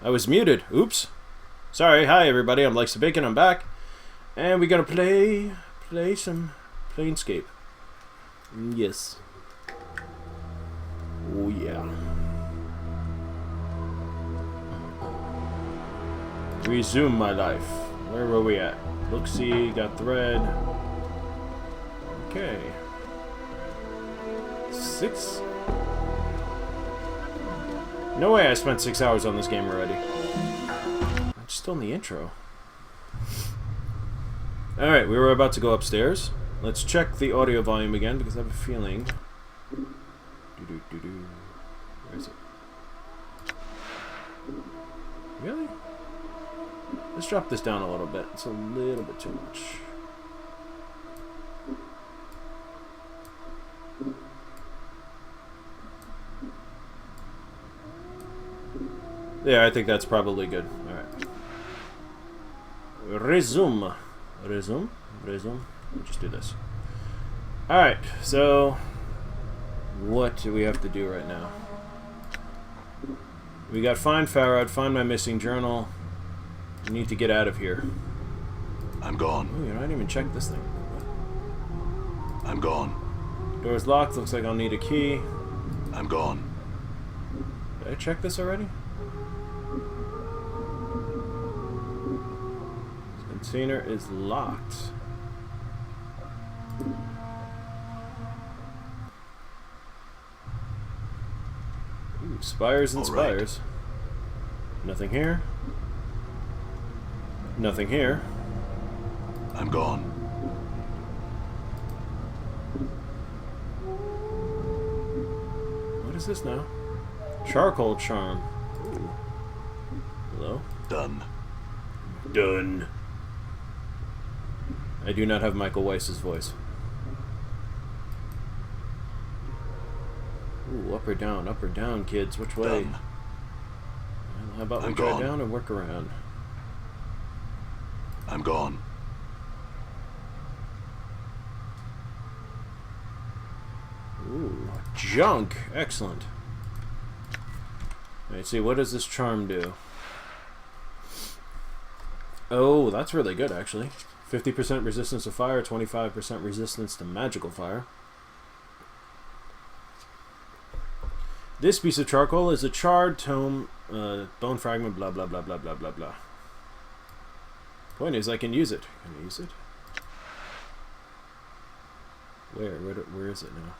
I was muted. Oops. Sorry. Hi, everybody. I'm LikesTheBacon. I'm back. And we're going to play some Planescape. Yes. Oh, yeah. Resume my life. Where were we at? Look-see, got thread. Okay. 6? No way I spent 6 hours on this game already. I'm still in the intro. Alright, we were about to go upstairs. Let's check the audio volume again because I have a feeling... Where is it? Really? Let's drop this down a little bit. It's a little bit too much. Yeah, I think that's probably good. Alright. Resume. Resume? Resume? We'll just do this. Alright, so... what do we have to do right now? We got find Farad, find my missing journal. We need to get out of here. I'm gone. Oh, you know, I didn't even check this thing. What? I'm gone. Door's locked. Looks like I'll need a key. I'm gone. Did I check this already? This container is locked. Ooh, spires and spires. Nothing here. Nothing here. I'm gone. What is this now? Charcoal charm. Ooh. Hello? Done. Done. I do not have Michael Weiss's voice. Ooh, up or down, kids. Which way? Done. Well, how about we try down and work around? I'm gone. Ooh, junk. Excellent. Alright, see, what does this charm do? Oh, that's really good, actually. 50% resistance to fire, 25% resistance to magical fire. This piece of charcoal is a charred tome, bone fragment, blah, blah, blah, blah, blah, blah, blah. Point is, I can use it. Can I use it? Where is it now?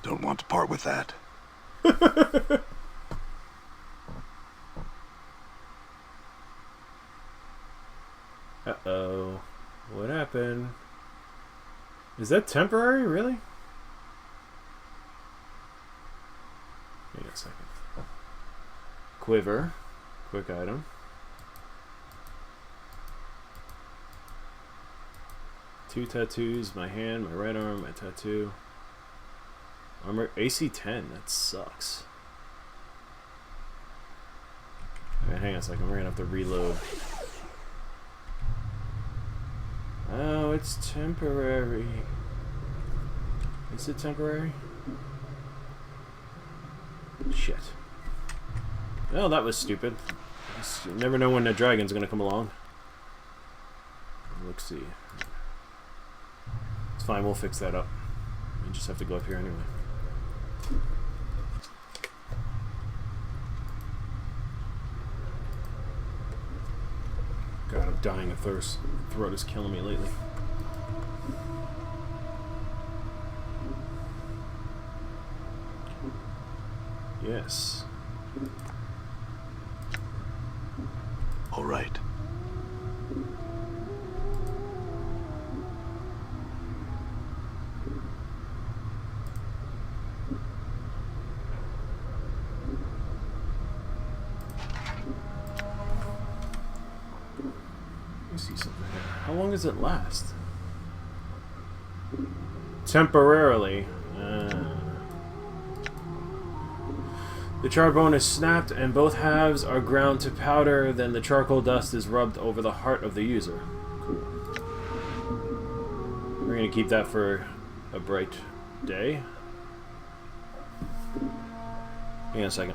Don't want to part with that. Uh-oh. What happened? Is that temporary, really? Wait a second. Quiver. Quick item. Two tattoos, my hand, my right arm, my tattoo. Armor AC 10, that sucks. Okay, hang on a second, we're gonna have to reload. Oh, it's temporary. Is it temporary? Shit. Well, that was stupid. You never know when the dragon's gonna come along. Let's see. It's fine, we'll fix that up. We just have to go up here anyway. God, I'm dying of thirst. My throat is killing me lately. Yes. All right. Let me see something here. How long does it last? Temporarily. The charbone is snapped and both halves are ground to powder, then the charcoal dust is rubbed over the heart of the user. Cool. We're going to keep that for a bright day. Hang on a second.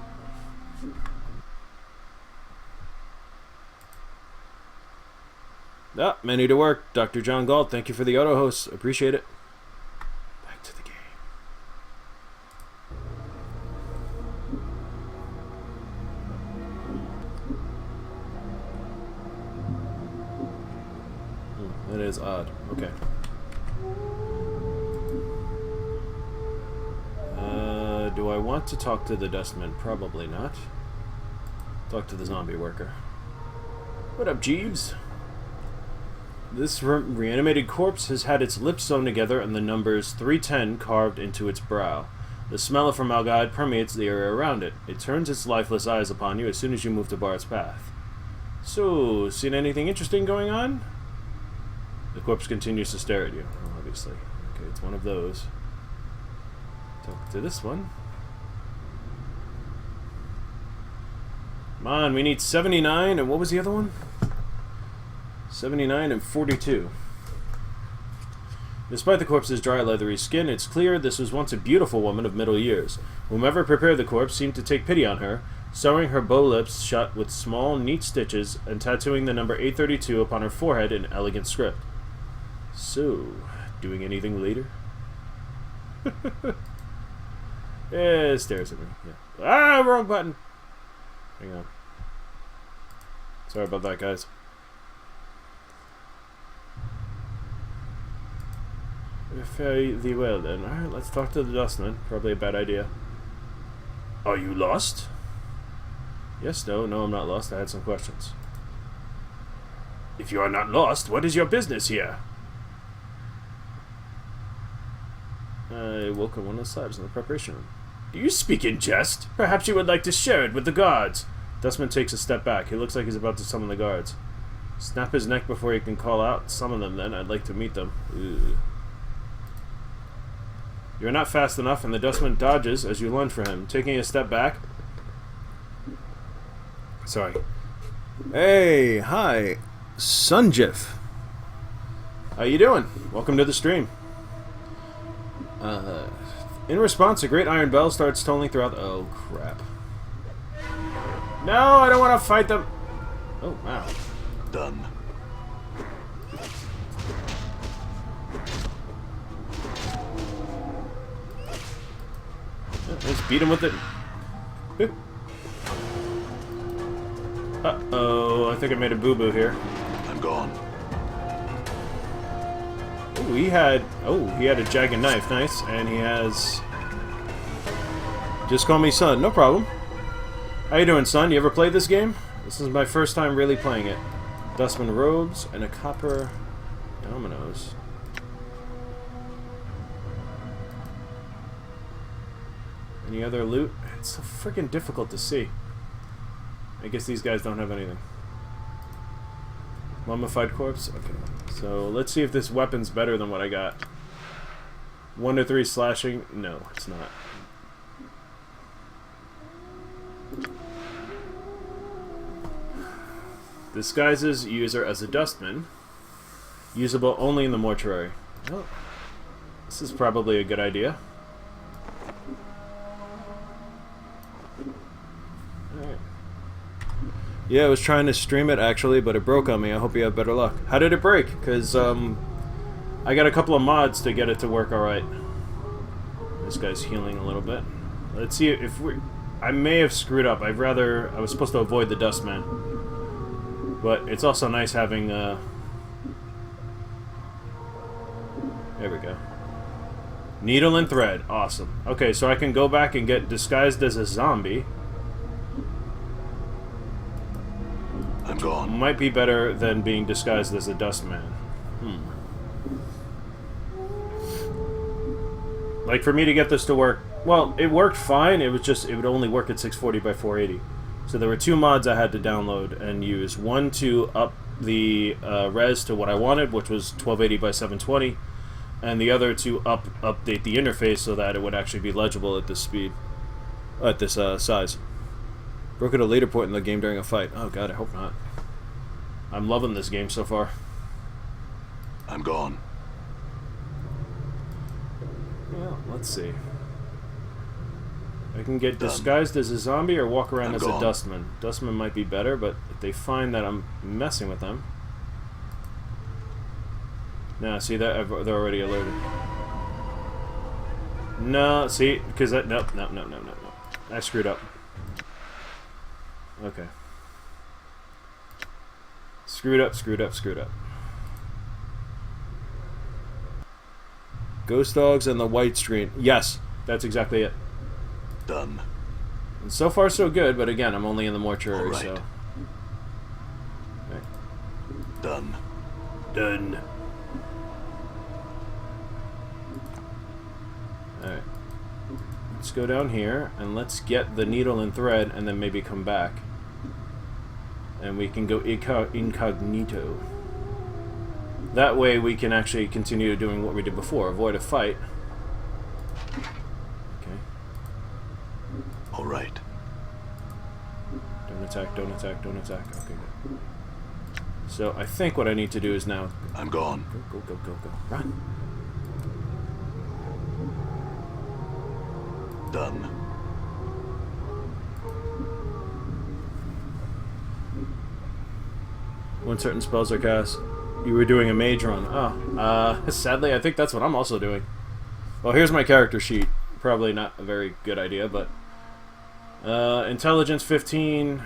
Ah, menu to work. Dr. John Galt, thank you for the auto host. Appreciate it. Back to the game. That is odd. Okay. Do I want to talk to the dustman? Probably not. Talk to the zombie worker. What up, Jeeves? This reanimated corpse has had its lips sewn together and the numbers 310 carved into its brow. The smell of formaldehyde permeates the area around it. It turns its lifeless eyes upon you as soon as you move to bar its path. So, seen anything interesting going on? The corpse continues to stare at you, obviously. Okay, it's one of those. Talk to this one. Come on, we need 79, and what was the other one? 79 and 42. Despite the corpse's dry, leathery skin, it's clear this was once a beautiful woman of middle years. Whomever prepared the corpse seemed to take pity on her, sewing her bow lips shut with small, neat stitches and tattooing the number 832 upon her forehead in elegant script. So, doing anything later? Yeah, it stares at me. Yeah. Ah, wrong button! Hang on. Sorry about that, guys. Fare thee well, then. Alright, let's talk to the dustman. Probably a bad idea. Are you lost? Yes, no, I'm not lost. I had some questions. If you are not lost, what is your business here? I woke up one of the slabs in the preparation room. Do you speak in jest? Perhaps you would like to share it with the guards. Dustman takes a step back. He looks like he's about to summon the guards. Snap his neck before he can call out. Summon them, then. I'd like to meet them. Ugh. You're not fast enough, and the dustman dodges as you lunge for him. Taking a step back. Sorry. Hey, hi. Sunjif. How you doing? Welcome to the stream. In response, a great iron bell starts tolling throughout the... Oh, crap. No, I don't want to fight them. Oh, wow. Done. Let's beat him with it. Uh-oh, I think I made a boo-boo here. I'm gone. Ooh, he had a jagged knife, nice, and he has... Just call me son, no problem. How you doing, son? You ever played this game? This is my first time really playing it. Dustman robes and a copper dominoes. Any other loot? It's so freaking difficult to see. I guess these guys don't have anything. Mummified corpse? Okay. So let's see if this weapon's better than what I got. 1 to 3 slashing? No, it's not. Disguises user as a dustman. Usable only in the mortuary. Oh, this is probably a good idea. Alright. Yeah, I was trying to stream it actually, but it broke on me. I hope you have better luck. How did it break? Because I got a couple of mods to get it to work alright. This guy's healing a little bit. Let's see if we... I may have screwed up. I was supposed to avoid the dustman. But it's also nice having, there we go. Needle and thread. Awesome. Okay, so I can go back and get disguised as a zombie. I'm gone. Might be better than being disguised as a dustman. Like, for me to get this to work... Well, it worked fine. It was just... It would only work at 640 by 480. So there were 2 mods I had to download and use. One to up the res to what I wanted, which was 1280 by 720, and the other to update the interface so that it would actually be legible at this speed, at this size. Broke at a later point in the game during a fight. Oh god, I hope not. I'm loving this game so far. I'm gone. Well, let's see. I can get Done. disguised as a zombie or walk around I'm as gone. a dustman. Dustman might be better, but if they find that I'm messing with them... No, see that they're already alerted. No, see, because that no. I screwed up. Okay. Screwed up. Ghost dogs and the white screen. Yes, that's exactly it. Done. And so far so good, but again, I'm only in the mortuary, All right. so. Done. Done. Alright. Let's go down here, and let's get the needle and thread, and then maybe come back. And we can go incognito. That way we can actually continue doing what we did before. Avoid a fight. Okay. All right. Don't attack. Okay, good. So I think what I need to do is now... I'm gone. Go. Run. Done. When certain spells are cast, you were doing a mage run. Oh, sadly, I think that's what I'm also doing. Well, here's my character sheet. Probably not a very good idea, but... Intelligence 15,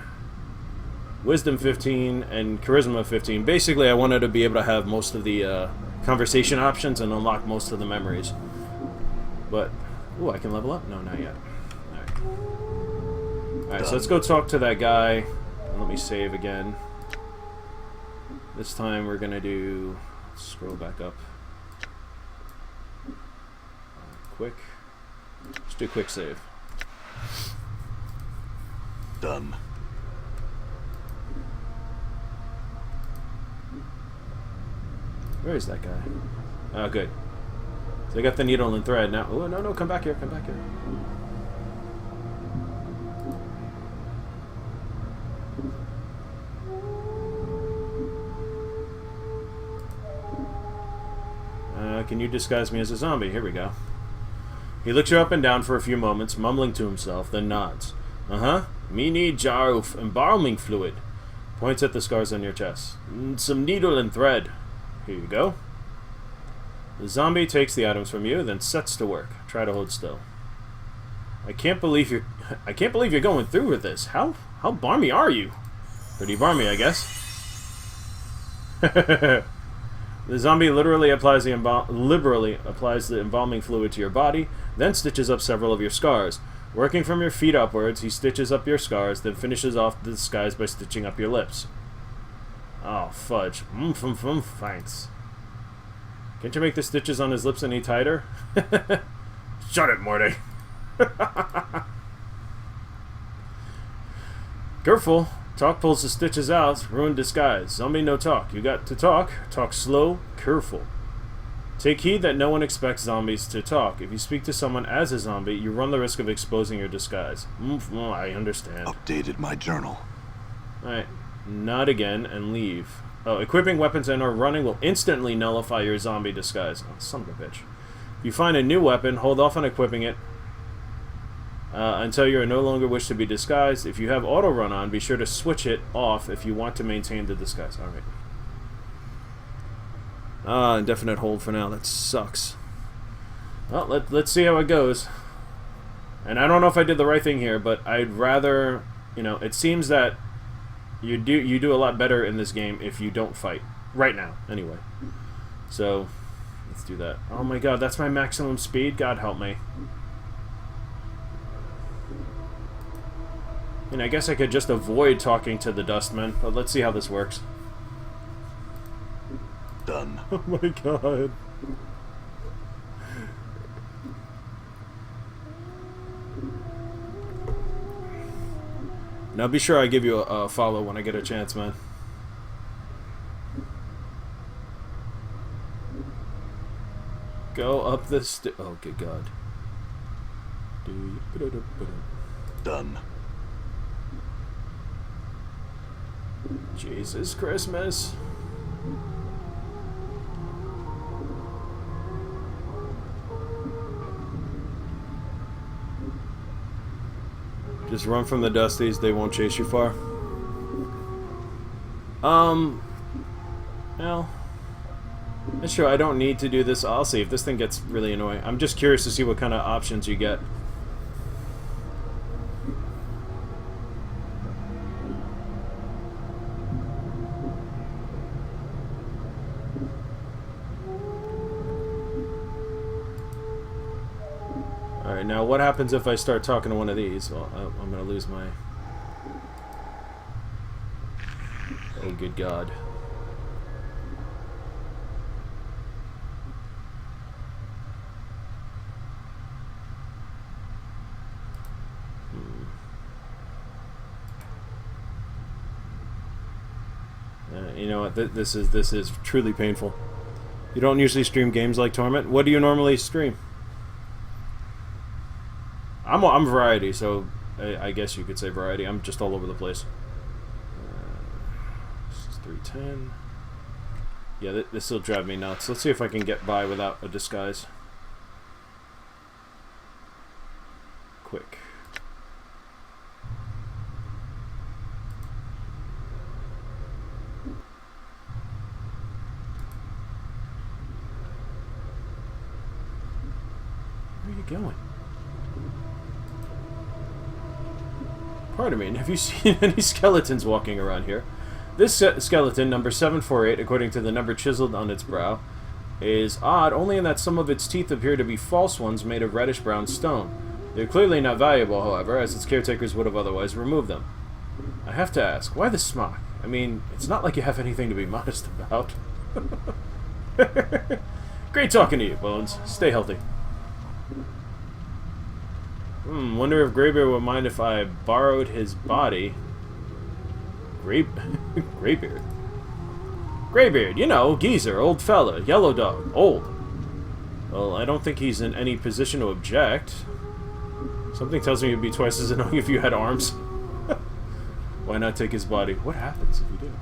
Wisdom 15, and Charisma 15. Basically, I wanted to be able to have most of the conversation options and unlock most of the memories. But... Ooh, I can level up? No, not yet. Alright, so let's go talk to that guy. Let me save again. This time we're gonna do... Let's scroll back up. Quick. Let's do a quick save. Done. Where is that guy? Oh, good. So I got the needle and thread now. Oh, no, come back here, Can you disguise me as a zombie? Here we go. He looks you up and down for a few moments, mumbling to himself, then nods. Uh-huh. Me need jar of embalming fluid. Points at the scars on your chest. Some needle and thread. Here you go. The zombie takes the items from you, then sets to work. Try to hold still. I can't believe you're going through with this. How barmy are you? Pretty barmy, I guess. The zombie liberally applies the embalming fluid to your body, then stitches up several of your scars. Working from your feet upwards, he stitches up your scars, then finishes off the disguise by stitching up your lips. Oh, fudge. Thanks. Can't you make the stitches on his lips any tighter? Shut it, Morty. Careful. Talk pulls the stitches out. Ruined disguise. Zombie no talk. You got to talk. Talk slow. Careful. Take heed that no one expects zombies to talk. If you speak to someone as a zombie, you run the risk of exposing your disguise. I understand. Updated my journal. Alright. Nod again and leave. Oh, equipping weapons and or running will instantly nullify your zombie disguise. Oh, son of a bitch. If you find a new weapon, hold off on equipping it until you are no longer wish to be disguised. If you have auto run on, be sure to switch it off if you want to maintain the disguise. Alright. Indefinite hold for now. That sucks. Well, let's see how it goes. And I don't know if I did the right thing here, but I'd rather, it seems that you do a lot better in this game if you don't fight. Right now, anyway. So, let's do that. Oh my god, that's my maximum speed? God help me. I guess I could just avoid talking to the dustman, but let's see how this works. Done. Oh my god. Now be sure I give you a follow when I get a chance, man. Go up the oh, good god. Done. Jesus Christmas. Just run from the Dusties, they won't chase you far. Well, that's true, I don't need to do this. I'll see if this thing gets really annoying. I'm just curious to see what kind of options you get. Alright, now what happens if I start talking to one of these? Well, I'm gonna lose my... Oh, good God. You know what? This is truly painful. You don't usually stream games like Torment. What do you normally stream? I'm variety, so I guess you could say variety. I'm just all over the place. This is 310. Yeah, this will drive me nuts. Let's see if I can get by without a disguise. Quick. Where are you going? Pardon me, have you seen any skeletons walking around here? This skeleton, number 748, according to the number chiseled on its brow, is odd only in that some of its teeth appear to be false ones made of reddish-brown stone. They're clearly not valuable, however, as its caretakers would have otherwise removed them. I have to ask, why the smock? I mean, it's not like you have anything to be modest about. Great talking to you, Bones. Stay healthy. Wonder if Greybeard would mind if I borrowed his body. Greybeard? Greybeard, you know, geezer, old fella, yellow dog, old. Well, I don't think he's in any position to object. Something tells me it'd be twice as annoying if you had arms. Why not take his body? What happens if you do?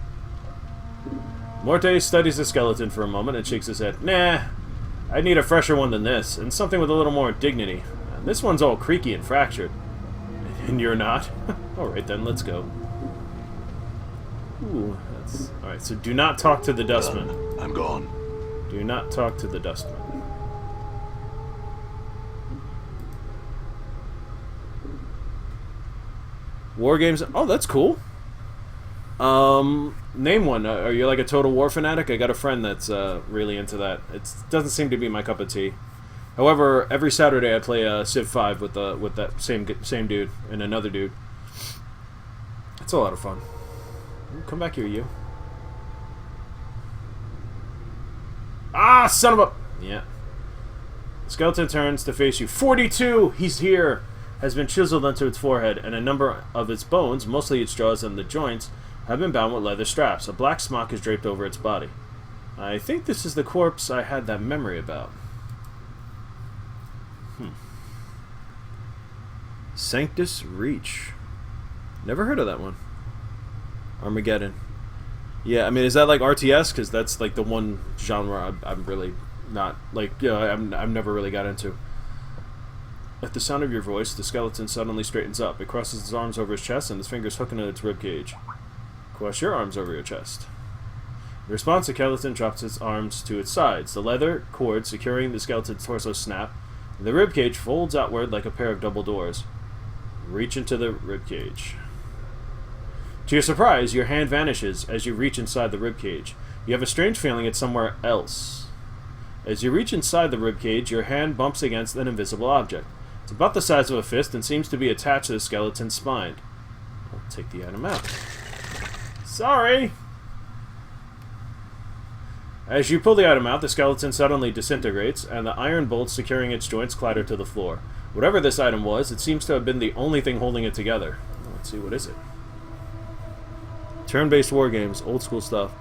Morte studies the skeleton for a moment and shakes his head. Nah, I need a fresher one than this, and something with a little more dignity. This one's all creaky and fractured. And you're not? Alright then, let's go. Ooh, that's... Alright, so do not talk to the dustman. I'm gone. Do not talk to the dustman. War games... Oh, that's cool. Name one. Are you like a Total War fanatic? I got a friend that's really into that. It doesn't seem to be my cup of tea. However, every Saturday I play Civ 5 with that same dude and another dude. It's a lot of fun. Come back here, you. Ah, son of a... Yeah. Skeleton turns to face you. 42! He's here! Has been chiseled onto its forehead, and a number of its bones, mostly its jaws and the joints, have been bound with leather straps. A black smock is draped over its body. I think this is the corpse I had that memory about. Sanctus Reach. Never heard of that one. Armageddon. Yeah, I mean, is that like RTS? Because that's like the one genre I'm really not, like, I've never really got into. At the sound of your voice, the skeleton suddenly straightens up. It crosses its arms over his chest and its fingers hook into its ribcage. Cross your arms over your chest. In response, the skeleton drops its arms to its sides. The leather cord securing the skeleton's torso snap, and the ribcage folds outward like a pair of double doors. Reach into the ribcage. To your surprise, your hand vanishes as you reach inside the ribcage. You have a strange feeling it's somewhere else. As you reach inside the ribcage, your hand bumps against an invisible object. It's about the size of a fist and seems to be attached to the skeleton's spine. I'll take the item out. Sorry! As you pull the item out, the skeleton suddenly disintegrates, and the iron bolts securing its joints clatter to the floor. Whatever this item was, it seems to have been the only thing holding it together. Let's see, what is it? Turn-based war games, old school stuff.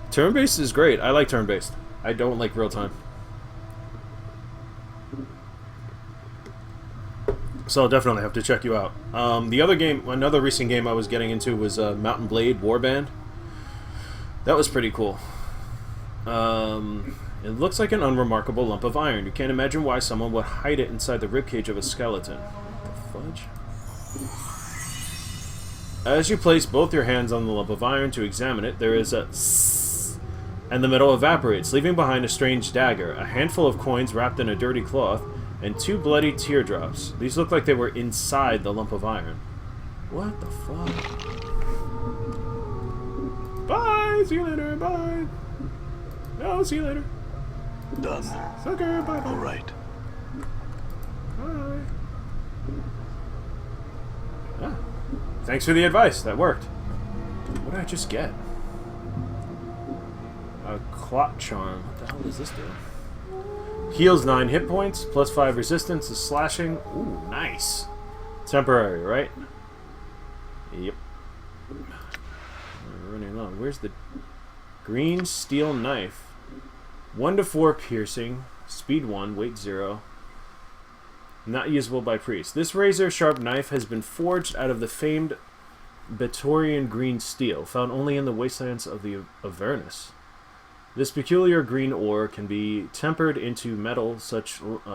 Turn-based is great. I like turn-based. I don't like real-time. So I'll definitely have to check you out. The other game, another recent game I was getting into was Mountain Blade Warband. That was pretty cool. It looks like an unremarkable lump of iron. You can't imagine why someone would hide it inside the ribcage of a skeleton. What the fudge? As you place both your hands on the lump of iron to examine it, there is a sss, and the metal evaporates, leaving behind a strange dagger, a handful of coins wrapped in a dirty cloth, and 2 bloody teardrops. These look like they were inside the lump of iron. What the fuck? Bye! See you later, bye! No, see you later. Done. Sucker, bye-bye. All right. Bye. Ah. Thanks for the advice. That worked. What did I just get? A clot charm. What the hell does this do? Heals 9 hit points, plus 5 resistance to slashing. Ooh, nice. Temporary, right? Yep. We're running along. Where's the green steel knife? 1 to 4 piercing, speed 1, weight 0. Not usable by priests. This razor-sharp knife has been forged out of the famed Batorian green steel, found only in the wastelands of the Avernus. This peculiar green ore can be tempered into metal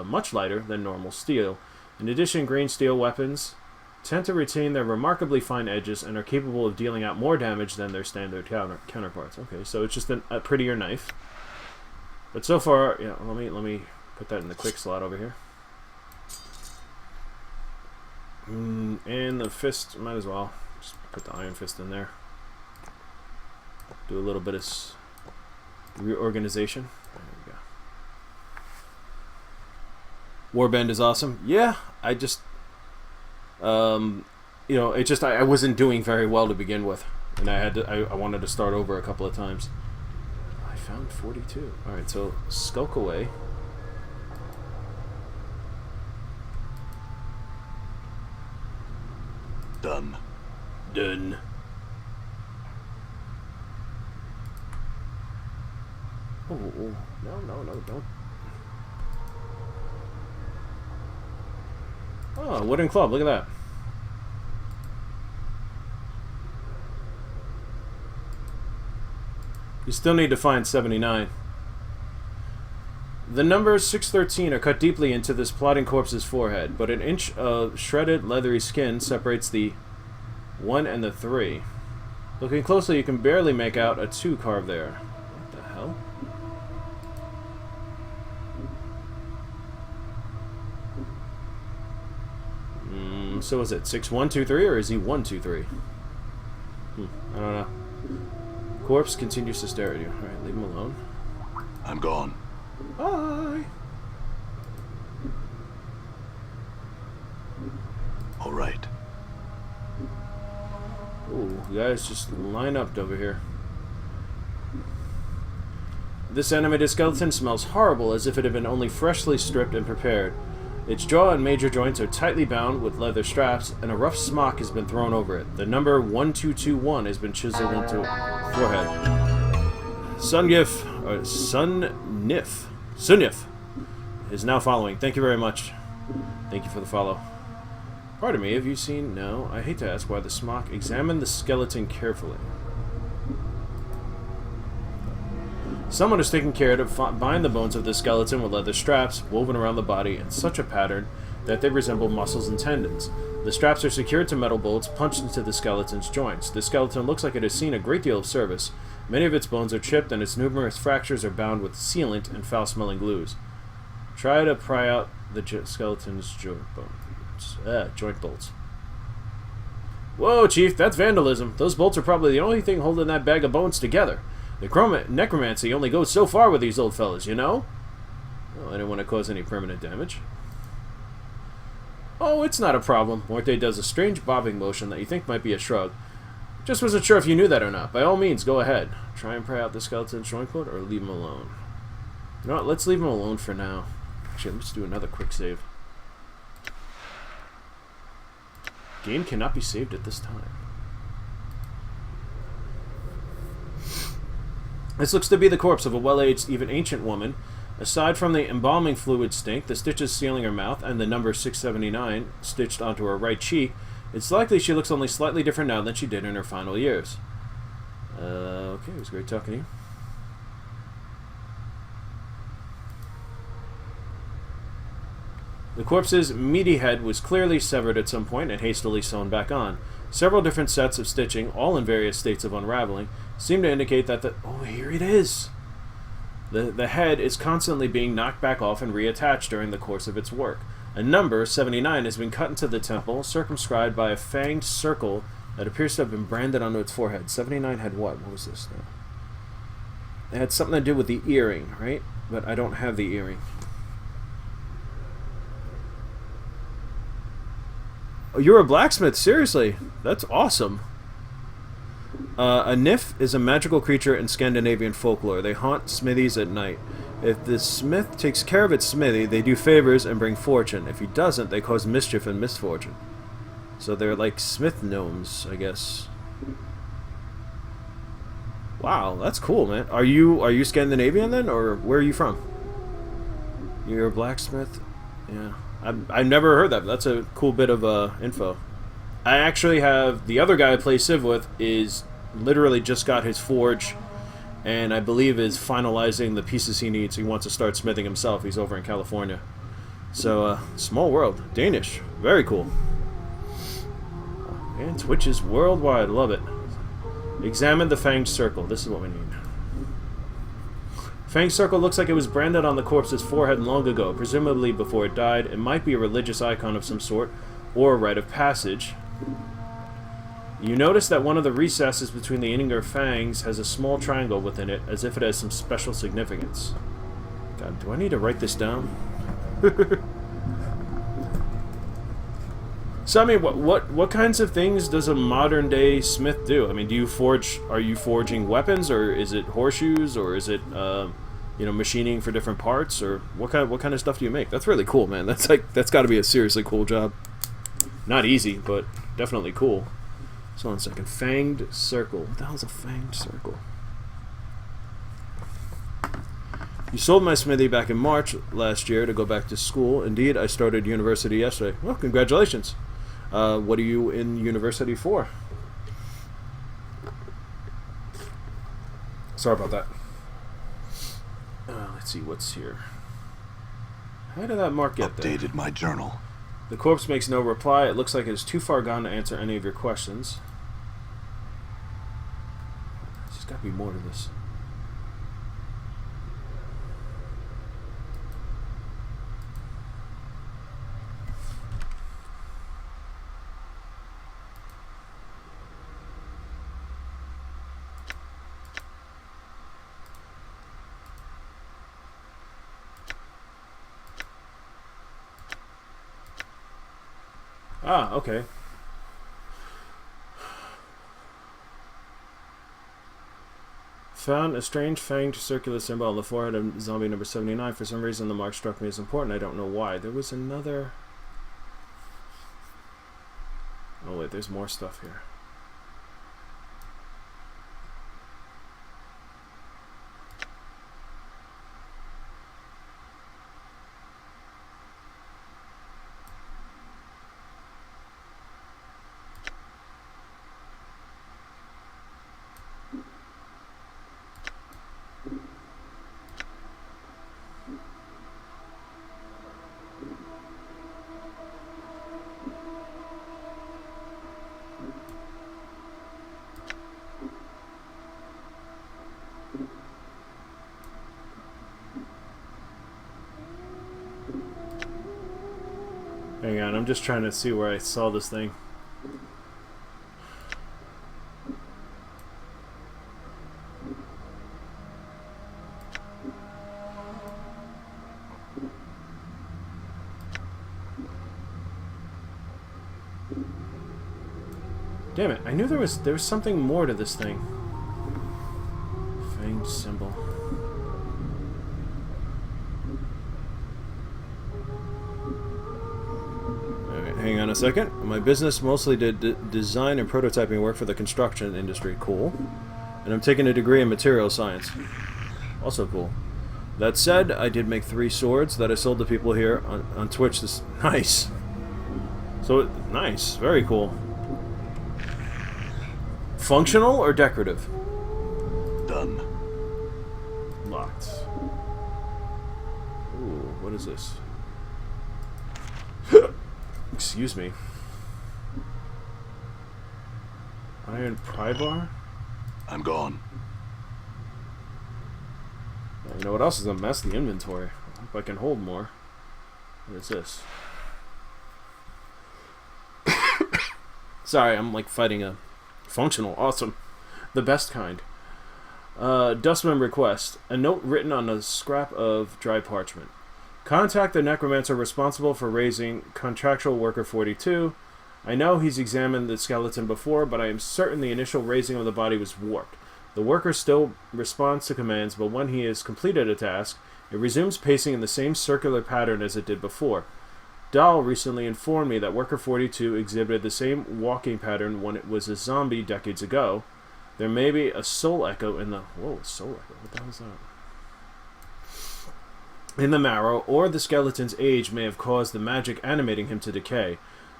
much lighter than normal steel. In addition, green steel weapons tend to retain their remarkably fine edges and are capable of dealing out more damage than their standard counterparts. Okay, so it's just a prettier knife. But so far, yeah, let me put that in the quick slot over here. And the fist, might as well just put the iron fist in there. Do a little bit of reorganization. There we go. Warband is awesome. Yeah, I just, you know, it just I wasn't doing very well to begin with, and I wanted to start over a couple of times. I found 42. All right, so skulk away. Done. Done. Oh, no, don't. Oh, wooden club, look at that. You still need to find 79. The numbers 613 are cut deeply into this plotting corpse's forehead, but an inch of shredded, leathery skin separates the 1 and the 3. Looking closely, you can barely make out a 2 carved there. What the hell? So is it 6123 or is he 123? I don't know. Corpse continues to stare at you. Alright, leave him alone. I'm gone. Bye! All right. Ooh, you guys just line up over here. This animated skeleton smells horrible, as if it had been only freshly stripped and prepared. Its jaw and major joints are tightly bound with leather straps, and a rough smock has been thrown over it. The number 1221 has been chiseled into forehead. Sunnif is now following. Thank you very much. Thank you for the follow. Pardon me, have you seen? No, I hate to ask why the smock. Examine the skeleton carefully. Someone has taken care to bind the bones of the skeleton with leather straps woven around the body in such a pattern that they resemble muscles and tendons. The straps are secured to metal bolts punched into the skeleton's joints. The skeleton looks like it has seen a great deal of service. Many of its bones are chipped, and its numerous fractures are bound with sealant and foul-smelling glues. Try to pry out the skeleton's joint bolts. Whoa, Chief, that's vandalism. Those bolts are probably the only thing holding that bag of bones together. The necromancy only goes so far with these old fellas, you know? Oh, I didn't want to cause any permanent damage. Oh, it's not a problem. Morte does a strange bobbing motion that you think might be a shrug. Just wasn't sure if you knew that or not. By all means, go ahead. Try and pry out the skeleton's joint cord, or leave him alone. You know what? Let's leave him alone for now. Actually, let's do another quick save. Game cannot be saved at this time. This looks to be the corpse of a well-aged, even ancient woman. Aside from the embalming fluid stink, the stitches sealing her mouth, and the number 679 stitched onto her right cheek, it's likely she looks only slightly different now than she did in her final years. Okay, it was great talking to you. The corpse's meaty head was clearly severed at some point and hastily sewn back on. Several different sets of stitching, all in various states of unraveling, seem to indicate that the... Oh, here it is! The head is constantly being knocked back off and reattached during the course of its work. A number, 79, has been cut into the temple, circumscribed by a fanged circle that appears to have been branded onto its forehead. 79 had what? What was this now? It had something to do with the earring, right? But I don't have the earring. Oh, you're a blacksmith? Seriously? That's awesome. A nymph is a magical creature in Scandinavian folklore. They haunt smithies at night. If the smith takes care of its smithy, they do favors and bring fortune. If he doesn't, they cause mischief and misfortune. So they're like smith gnomes, I guess. Wow, that's cool, man. Are you Scandinavian then, or where are you from? You're a blacksmith? Yeah. I've never heard that, but that's a cool bit of info. I actually have... The other guy I play Civ with is literally just got his forge, and I believe is finalizing the pieces he needs. He wants to start smithing himself. He's over in California. So, small world. Danish. Very cool. And Twitch is worldwide. Love it. Examine the fanged circle. This is what we need. Fanged circle looks like it was branded on the corpse's forehead long ago, presumably before it died. It might be a religious icon of some sort, or a rite of passage. You notice that one of the recesses between the inner fangs has a small triangle within it, as if it has some special significance. God, do I need to write this down? So I mean, what kinds of things does a modern day smith do? I mean, do you forge? Are you forging weapons, or is it horseshoes, or is it you know, machining for different parts, or what kind of stuff do you make? That's really cool, man. That's got to be a seriously cool job. Not easy, but definitely cool. So one second, fanged circle. What the hell is a fanged circle? You sold my smithy back in March last year to go back to school. Indeed, I started university yesterday. Well, congratulations. What are you in university for? Sorry about that. Let's see what's here. How did that mark get there? Updated my journal. The corpse makes no reply. It looks like it is too far gone to answer any of your questions. There's got to be more to this. Ah, okay. Found a strange fanged circular symbol on the forehead of zombie number 79. For some reason, the mark struck me as important. I don't know why. There was another... Oh, wait, there's more stuff here. Hang on, I'm just trying to see where I saw this thing. Damn it, I knew there was something more to this thing. Fanged symbol. Hang on a second. My business mostly did design and prototyping work for the construction industry. Cool. And I'm taking a degree in material science. Also cool. That said, I did make 3 swords that I sold to people here on Twitch. Nice. So, nice. Very cool. Functional or decorative? Done. Locked. Ooh, what is this? Excuse me. Iron pry bar? I'm gone. You know what else is a mess? The inventory. I hope I can hold more. What is this? Sorry, I'm like fighting a functional. Awesome. The best kind. Dustman request. A note written on a scrap of dry parchment. Contact the necromancer responsible for raising contractual worker 42. I know he's examined the skeleton before, but I am certain the initial raising of the body was warped. The worker still responds to commands, but when he has completed a task, it resumes pacing in the same circular pattern as it did before. Dahl recently informed me that Worker 42 exhibited the same walking pattern when it was a zombie decades ago. There may be a soul echo in the... Whoa, soul echo. What the hell is that? In the marrow, or the skeleton's age may have caused the magic animating him to decay.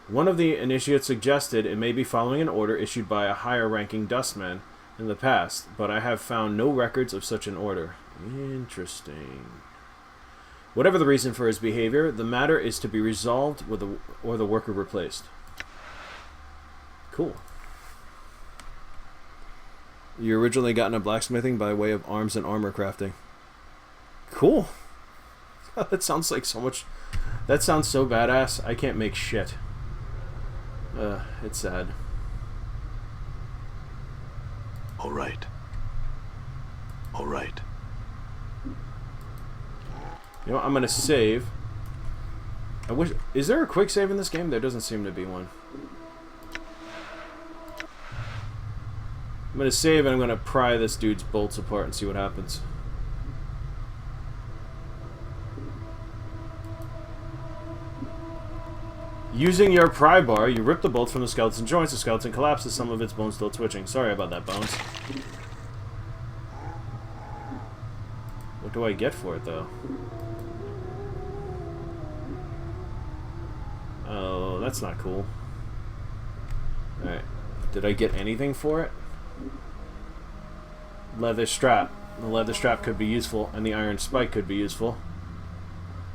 One of the initiates suggested it may be following an order issued by a higher-ranking dustman in the past, but I have found no records of such an order. Interesting. Whatever the reason for his behavior, the matter is to be resolved with or the worker replaced. Cool. You originally got into blacksmithing by way of arms and armor crafting. Cool. That sounds like so much... That sounds so badass. I can't make shit. It's sad. All right. All right. You know, I'm gonna save. I wish. Is there a quick save in this game? There doesn't seem to be one. I'm gonna save and I'm gonna pry this dude's bolts apart and see what happens. Using your pry bar, you rip the bolts from the skeleton joints. The skeleton collapses, some of its bones still twitching. Sorry about that, Bones. What do I get for it, though? Oh, that's not cool. Alright. Did I get anything for it? Leather strap. The leather strap could be useful, and the iron spike could be useful.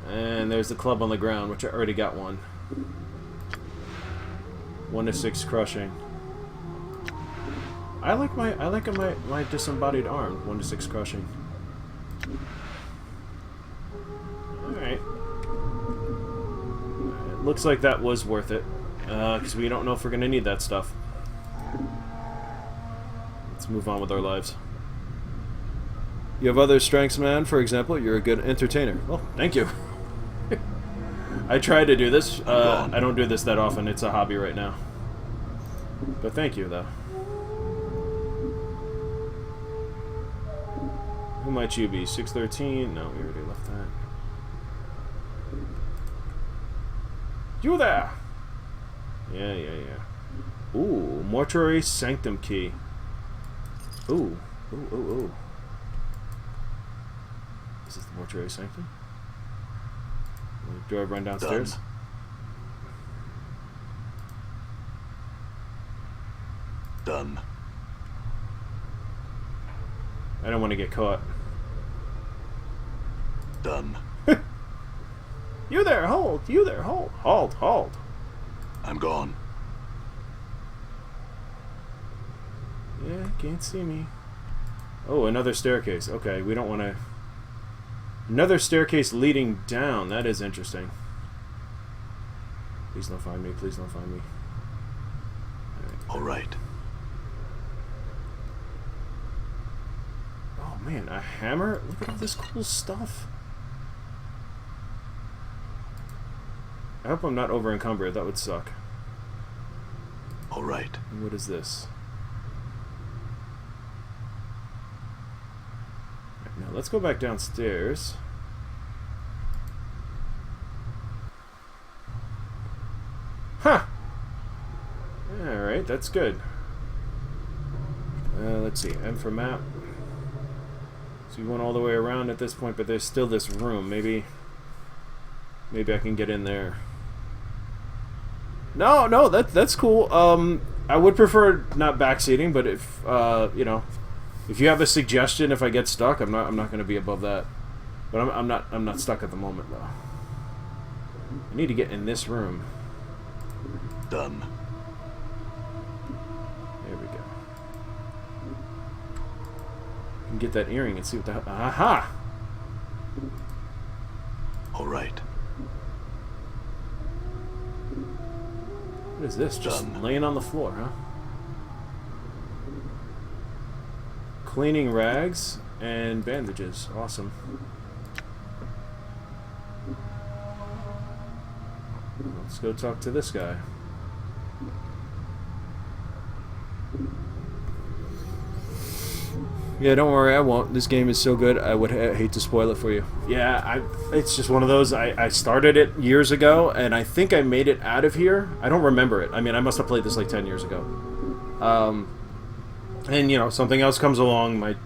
And there's the club on the ground, which I already got one. 1 to 6 crushing. I like my disembodied arm. 1 to 6 crushing. Alright. Looks like that was worth it. Because we don't know if we're going to need that stuff. Let's move on with our lives. You have other strengths, man. For example, you're a good entertainer. Well, thank you. I tried to do this. I don't do this that often. It's a hobby right now. But thank you, though. Who might you be? 613? No, we already left that. You there! Yeah. Ooh, Mortuary Sanctum Key. Ooh. Is this the Mortuary Sanctum? Do I run downstairs? Done. I don't want to get caught. Done. You there, hold! You there, hold! Halt! I'm gone. Yeah, can't see me. Oh, another staircase. Okay, we don't want to... Another staircase leading down. That is interesting. Please don't find me. Please don't find me. All right. Oh, man. A hammer? Look at all this cool stuff. I hope I'm not over encumbered. That would suck. All right. And what is this? Now let's go back downstairs. Huh! Alright, that's good. Let's see, M for map. So we went all the way around at this point, but there's still this room. Maybe I can get in there. No, that's cool. I would prefer not backseating, but if you know, if you have a suggestion, if I get stuck, I'm not going to be above that. But I'm not stuck at the moment though. I need to get in this room. Done. There we go. You can get that earring and see what the hell... Aha! All right. What is this? Just Done. laying on the floor, huh? Cleaning rags and bandages. Awesome. Let's go talk to this guy. Yeah, don't worry, I won't. This game is so good, I would hate to spoil it for you. Yeah, it's just one of those. I started it years ago, and I think I made it out of here. I don't remember it. I mean, I must have played this like 10 years ago. And, you know, something else comes along, my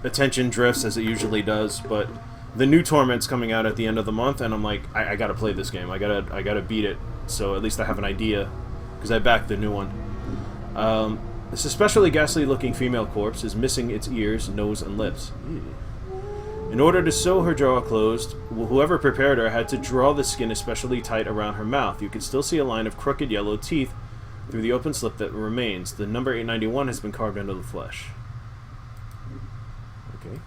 attention drifts, as it usually does, but the new Torment's coming out at the end of the month, and I'm like, I gotta play this game. I gotta beat it, so at least I have an idea, because I backed the new one. This especially ghastly-looking female corpse is missing its ears, nose, and lips. In order to sew her jaw closed, whoever prepared her had to draw the skin especially tight around her mouth. You can still see a line of crooked yellow teeth through the open slip that remains. The number 891 has been carved into the flesh. Okay.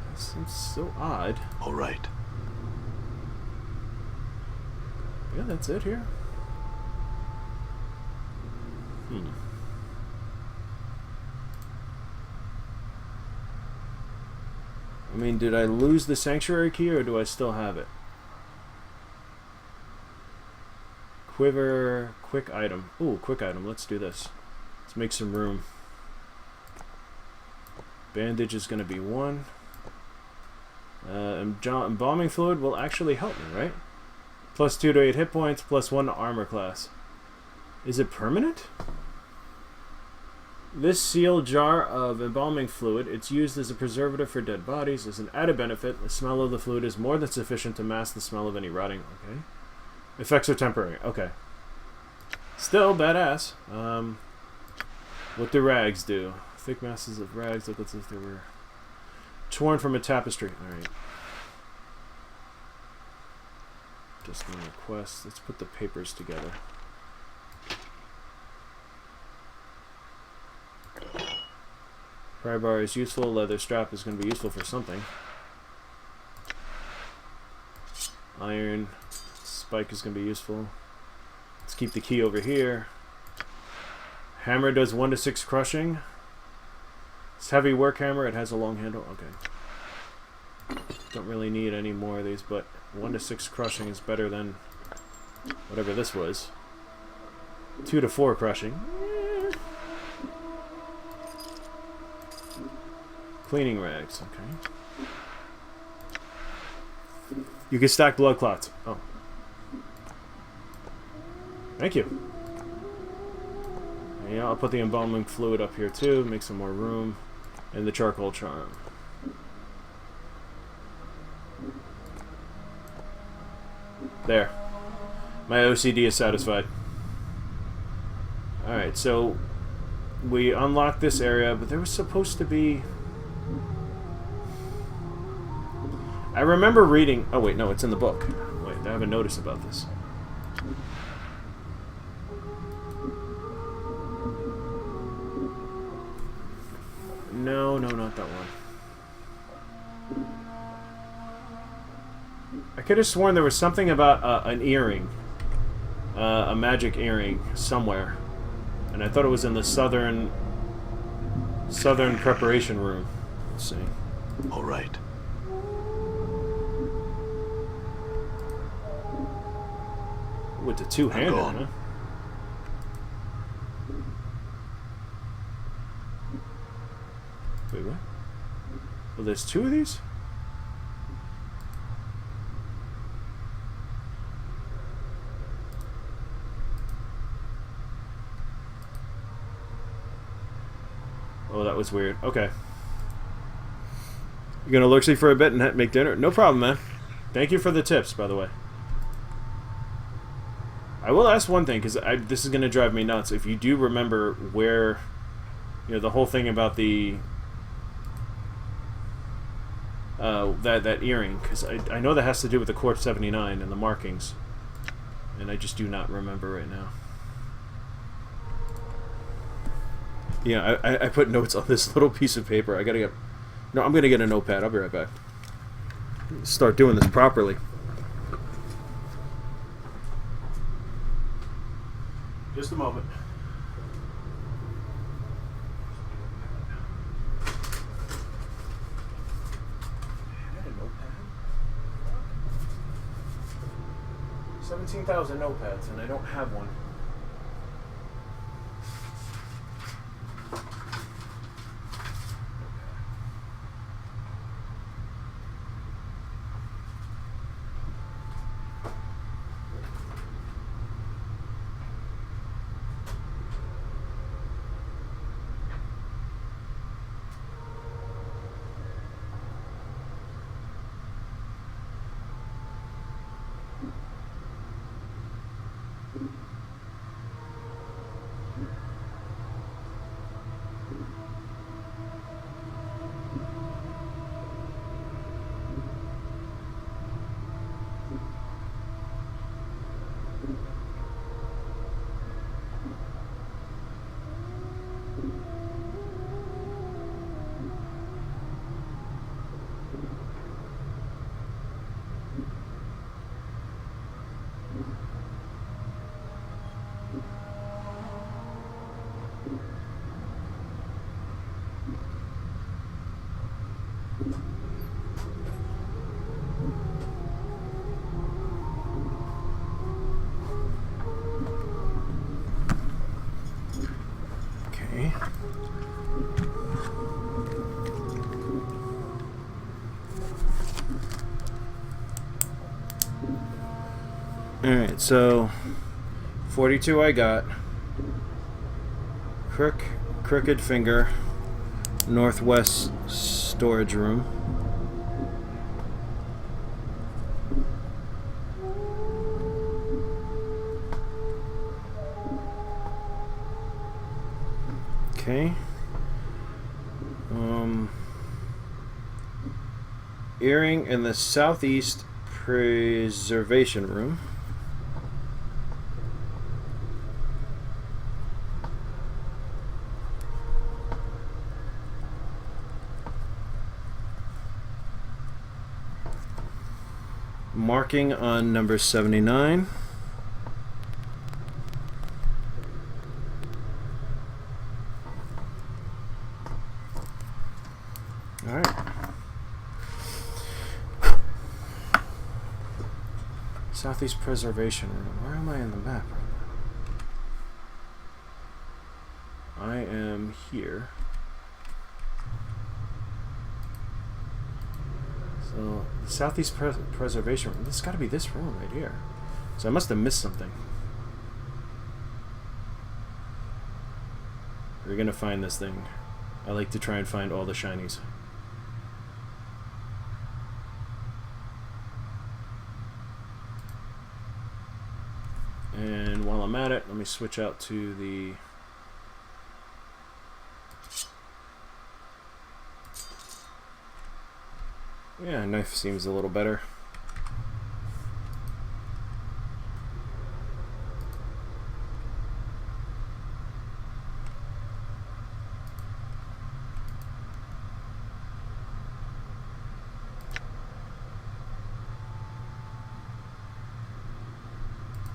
That seems so odd. All right. Yeah, that's it here. I mean, did I lose the sanctuary key, or do I still have it? Quiver, quick item. Ooh, quick item. Let's do this. Let's make some room. Bandage is going to be 1. Embalming fluid will actually help me, right? Plus 2 to 8 hit points, plus 1 to armor class. Is it permanent? This sealed jar of embalming fluid, it's used as a preservative for dead bodies. As an added benefit, the smell of the fluid is more than sufficient to mask the smell of any rotting. Okay. Effects are temporary. Okay. Still badass. What do rags do? Thick masses of rags look as if they were torn from a tapestry. Alright. Just a request. Let's put the papers together. Pry bar is useful. Leather strap is going to be useful for something. Iron spike is going to be useful. Let's keep the key over here. Hammer does 1 to 6 crushing. It's heavy work hammer. It has a long handle. Okay. Don't really need any more of these, but 1 to 6 crushing is better than whatever this was. 2 to 4 crushing. Cleaning rags, okay. You can stack blood clots. Oh. Thank you. Yeah, I'll put the embalming fluid up here too, make some more room. And the charcoal charm. There. My OCD is satisfied. Alright, so we unlocked this area, but there was supposed to be... I remember reading... Oh, wait, no, it's in the book. Wait, I have a notice about this. No, not that one. I could have sworn there was something about an earring. A magic earring somewhere. And I thought it was in the southern preparation room. Let's see. All right. With the two-handed, huh? Wait, what? Well, there's 2 of these? Oh, that was weird. Okay. You gonna lurk for a bit and make dinner? No problem, man. Thank you for the tips, by the way. I will ask one thing, because this is going to drive me nuts. If you do remember where, you know, the whole thing about the that earring, because I know that has to do with the Corp 79 and the markings, and I just do not remember right now. Yeah, I put notes on this little piece of paper. I gotta get... No, I'm gonna get a notepad. I'll be right back. Start doing this properly. Just a moment. I had a notepad? 17,000 notepads, and I don't have one. Okay. Alright, so 42 I got. Crooked Finger, Northwest storage room. Okay. Earring in the Southeast preservation room. Marking on number 79. All right. Southeast Preservation Room. Where am I in the map right now? I am here. So, the Southeast Preservation Room. This has got to be this room right here. So I must have missed something. We're going to find this thing. I like to try and find all the shinies. And while I'm at it, let me switch out to the... Yeah, knife seems a little better.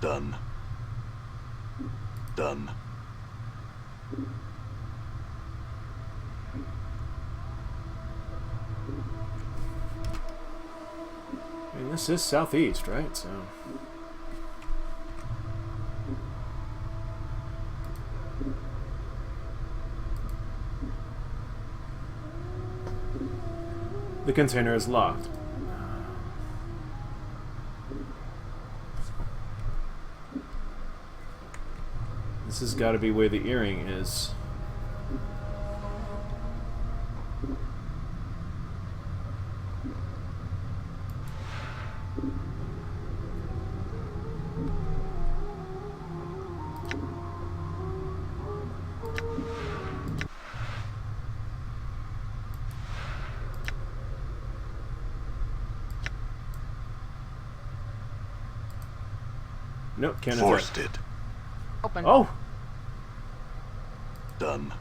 Done. Done. I mean, this is southeast, right? So the container is locked. This has got to be where the earring is. Nope, can't Forced it. Open. Oh! Done.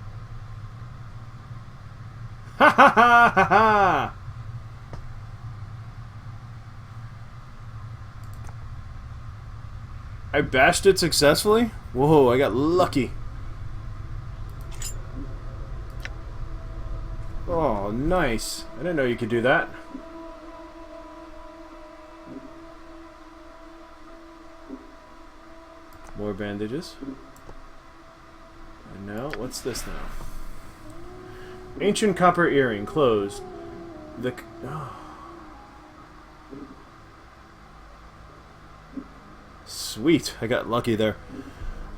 Ha ha ha ha ha! I bashed it successfully? Whoa, I got lucky. Oh, nice. I didn't know you could do that. More bandages. And now, what's this now? Ancient copper earring, closed. The... Oh. Sweet, I got lucky there.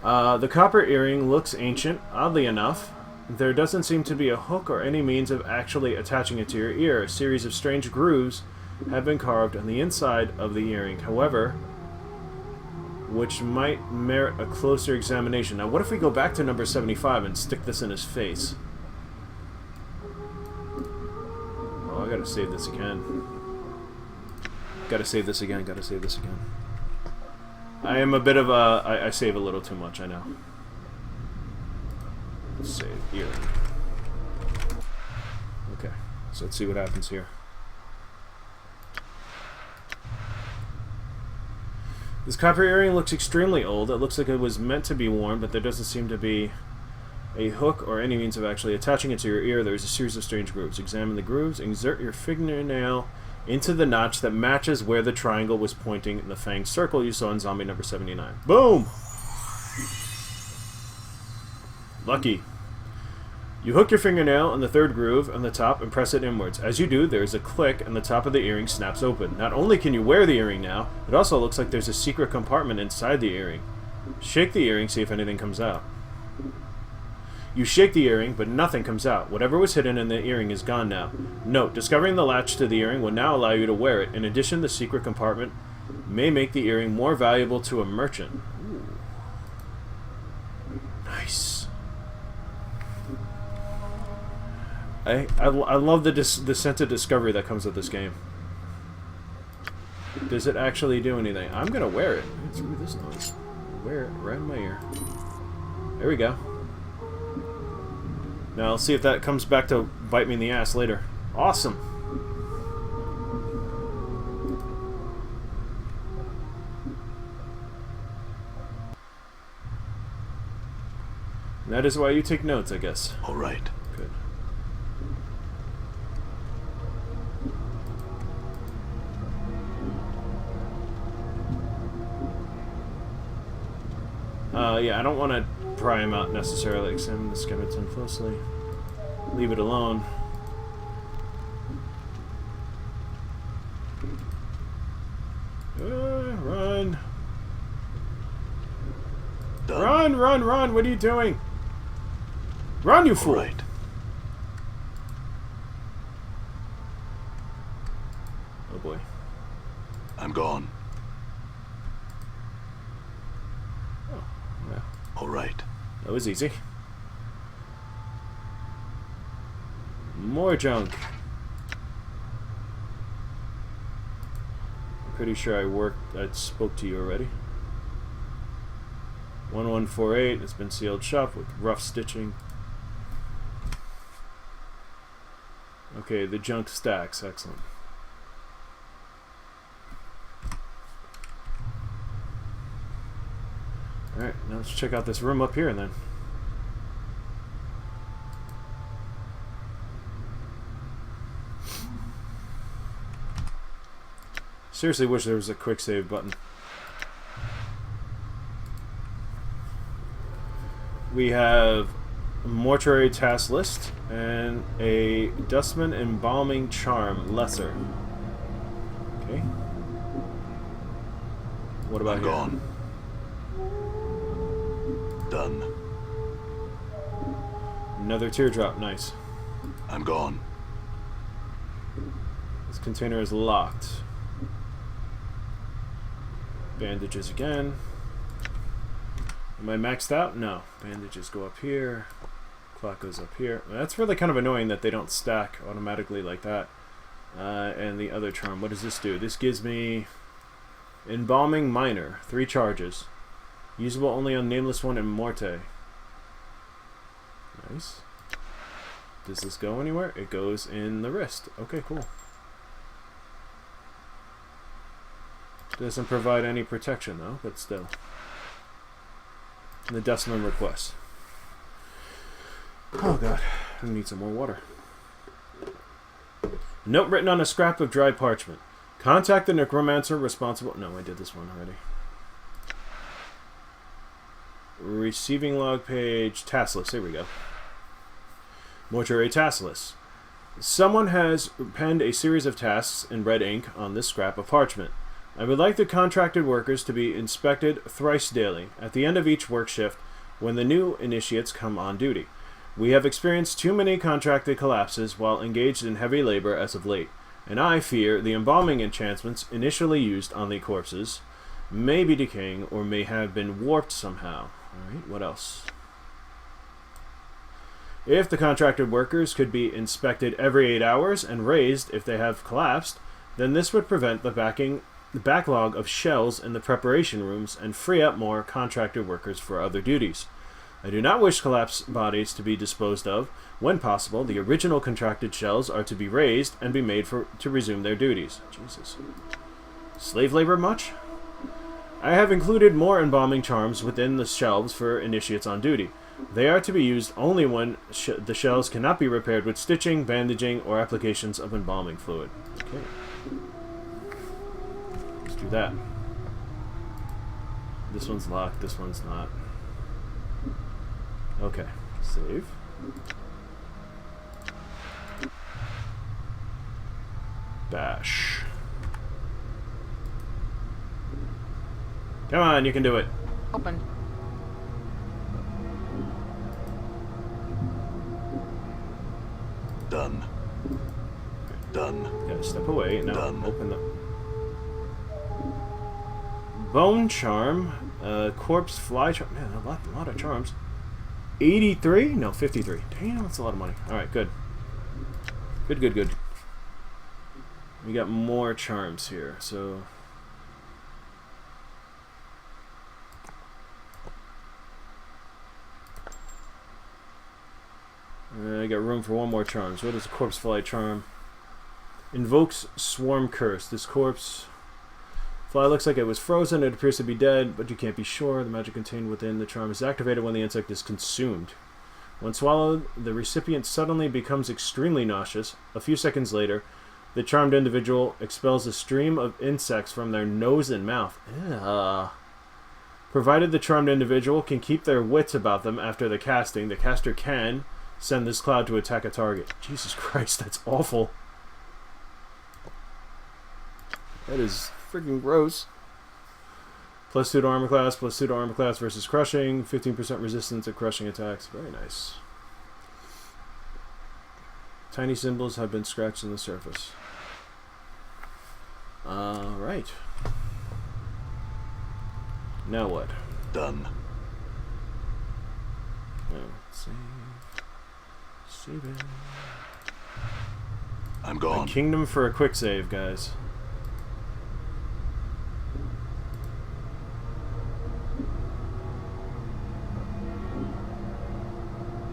The copper earring looks ancient, oddly enough. There doesn't seem to be a hook or any means of actually attaching it to your ear. A series of strange grooves have been carved on the inside of the earring, however, which might merit a closer examination. Now, what if we go back to number 75 and stick this in his face? Oh, I gotta save this again. Gotta save this again, gotta save this again. I am a bit of a... I save a little too much, I know. Let's save earring. Okay, so let's see what happens here. This copper earring looks extremely old. It looks like it was meant to be worn, but there doesn't seem to be a hook or any means of actually attaching it to your ear. There's a series of strange grooves. Examine the grooves. Insert your fingernail into the notch that matches where the triangle was pointing in the fanged circle you saw in zombie number 79. Boom! Lucky. You hook your fingernail on the third groove on the top and press it inwards. As you do, there is a click and the top of the earring snaps open. Not only can you wear the earring now, it also looks like there's a secret compartment inside the earring. Shake the earring, see if anything comes out. You shake the earring, but nothing comes out. Whatever was hidden in the earring is gone now. Note, discovering the latch to the earring will now allow you to wear it. In addition, the secret compartment may make the earring more valuable to a merchant. Ooh. Nice. I love the sense of discovery that comes with this game. Does it actually do anything? I'm gonna wear it. Let's read this noise. Wear it right in my ear. There we go. Now, I'll see if that comes back to bite me in the ass later. Awesome! And that is why you take notes, I guess. All right. Good. Yeah, I don't want to pry him out necessarily. Examine the skeleton closely. Leave it alone. Run! Done. Run, run, run! What are you doing? Run, you fool! All right. Oh boy. I'm gone. Oh, yeah. All right. That was easy. More junk. I'm pretty sure I spoke to you already. 1148, it's been sealed shut with rough stitching. Okay, the junk stacks, excellent. Alright, now let's check out this room up here then. Seriously wish there was a quick save button. We have a mortuary task list and a dustman embalming charm lesser. Okay. What about I'm here? gone. Done. Another teardrop, nice. I'm gone. This container is locked. Bandages again. Am I maxed out? No. Bandages go up here. Clock goes up here. That's really kind of annoying that they don't stack automatically like that. And the other charm, what does this do? This gives me Embalming Minor, 3 charges. Usable only on Nameless One and Morte. Nice. Does this go anywhere? It goes in the wrist. Okay, cool. Doesn't provide any protection though, but still. The Dustman request. Oh god, I need some more water. Note written on a scrap of dry parchment. Contact the necromancer responsible. No, I did this one already. Receiving log page. Task list. Here we go. Mortuary task list. Someone has penned a series of tasks in red ink on this scrap of parchment. I would like the contracted workers to be inspected thrice daily, at the end of each work shift, when the new initiates come on duty. We have experienced too many contracted collapses while engaged in heavy labor as of late, and I fear the embalming enchantments initially used on the corpses may be decaying or may have been warped somehow. Alright, what else? If the contracted workers could be inspected every 8 hours and raised if they have collapsed, then this would prevent the backlog of shells in the preparation rooms and free up more contracted workers for other duties. I do not wish collapsed bodies to be disposed of. When possible, the original contracted shells are to be raised and be made to resume their duties. Jesus. Slave labor much? I have included more embalming charms within the shelves for initiates on duty. They are to be used only when the shells cannot be repaired with stitching, bandaging, or applications of embalming fluid. Okay. Let's do that. This one's locked, this one's not. Okay, save. Bash. Come on, you can do it. Open. Done. Done. Gotta step away. Now Done. open the bone charm, corpse fly charm. Man, a lot of charms. 83? No, 53. Damn, that's a lot of money. All right, good. Good. We got more charms here, so. I got room for one more charms. What is a corpse fly charm? Invokes swarm curse. This corpse fly looks like it was frozen. It appears to be dead, but you can't be sure. The magic contained within the charm is activated when the insect is consumed. When swallowed, the recipient suddenly becomes extremely nauseous. A few seconds later, the charmed individual expels a stream of insects from their nose and mouth. Ugh. Provided the charmed individual can keep their wits about them after the casting, the caster can send this cloud to attack a target. Jesus Christ, that's awful. That is freaking gross. Plus 2 to armor class, plus 2 to armor class versus crushing. 15% resistance to crushing attacks. Very nice. Tiny symbols have been scratched on the surface. Alright. Now what? Done. Oh, save. Save it. I'm gone. A kingdom for a quick save, guys.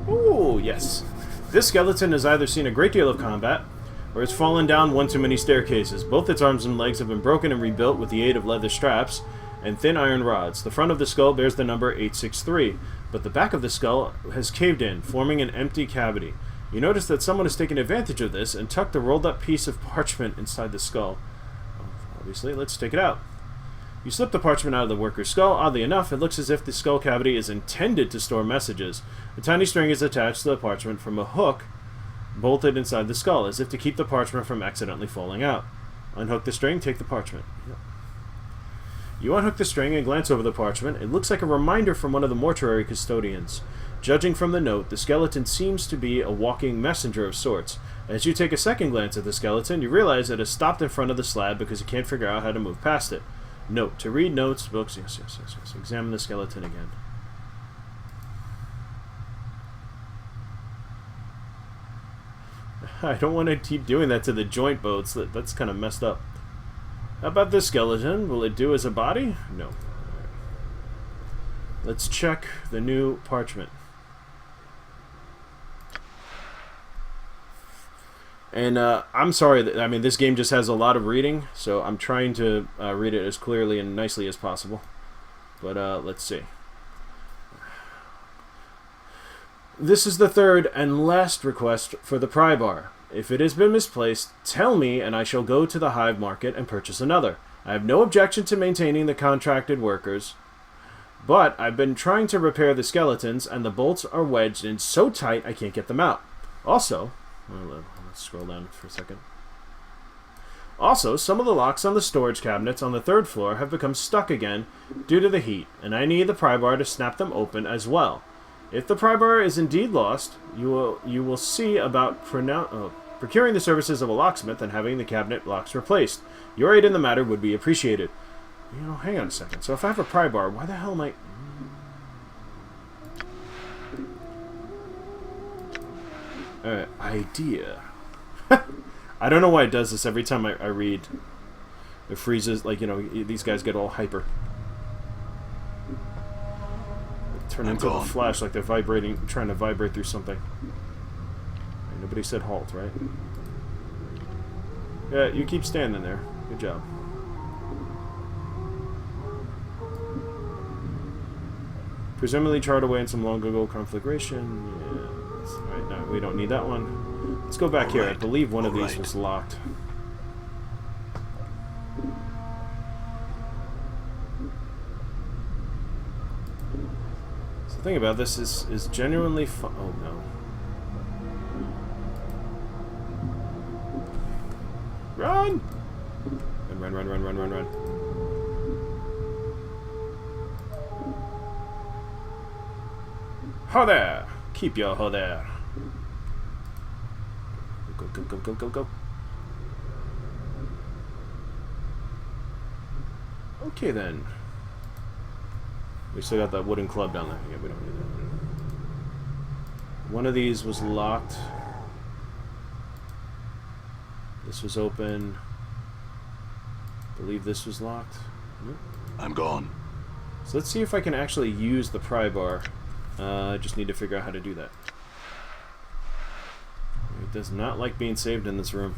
Ooh, yes. This skeleton has either seen a great deal of combat, or has fallen down one too many staircases. Both its arms and legs have been broken and rebuilt with the aid of leather straps and thin iron rods. The front of the skull bears the number 863, but the back of the skull has caved in, forming an empty cavity. You notice that someone has taken advantage of this and tucked a rolled-up piece of parchment inside the skull. Obviously, let's take it out. You slip the parchment out of the worker's skull. Oddly enough, it looks as if the skull cavity is intended to store messages. A tiny string is attached to the parchment from a hook bolted inside the skull, as if to keep the parchment from accidentally falling out. Unhook the string, take the parchment. Yep. You unhook the string and glance over the parchment. It looks like a reminder from one of the mortuary custodians. Judging from the note, the skeleton seems to be a walking messenger of sorts. As you take a second glance at the skeleton, you realize it has stopped in front of the slab because you can't figure out how to move past it. Note. To read notes, books, yes. Examine the skeleton again. I don't want to keep doing that to the joint boats. That's kind of messed up. How about this skeleton? Will it do as a body? No. Right. Let's check the new parchment. And I'm sorry, I mean, this game just has a lot of reading, so I'm trying to read it as clearly and nicely as possible. But let's see. This is the third and last request for the pry bar. If it has been misplaced, tell me and I shall go to the hive market and purchase another. I have no objection to maintaining the contracted workers, but I've been trying to repair the skeletons and the bolts are wedged in so tight I can't get them out. Also, let's scroll down for a second. Also, some of the locks on the storage cabinets on the third floor have become stuck again due to the heat, and I need the pry bar to snap them open as well. If the pry bar is indeed lost, you will see about procuring the services of a locksmith and having the cabinet locks replaced. Your aid in the matter would be appreciated. You know, hang on a second. So if I have a pry bar, why the hell am I... idea. I don't know why it does this every time I read. It freezes, like, you know, these guys get all hyper. They turn into a flash like they're vibrating, trying to vibrate through something. Right, nobody said halt, right? Yeah, you keep standing there. Good job. Presumably charred away in some long ago conflagration. Yeah, right. No, we don't need that one. Let's go back here. I believe one of these was locked. So the thing about this is genuinely fun. Oh no. Run! Run, run, run, run, run, run. Ho there! Keep your ho there. Go, go, go, go, go, go. Okay then. We still got that wooden club down there. Yeah, we don't need that one. One of these was locked. This was open. I believe this was locked. Nope. I'm gone. So let's see if I can actually use the pry bar. I just need to figure out how to do that. It does not like being saved in this room.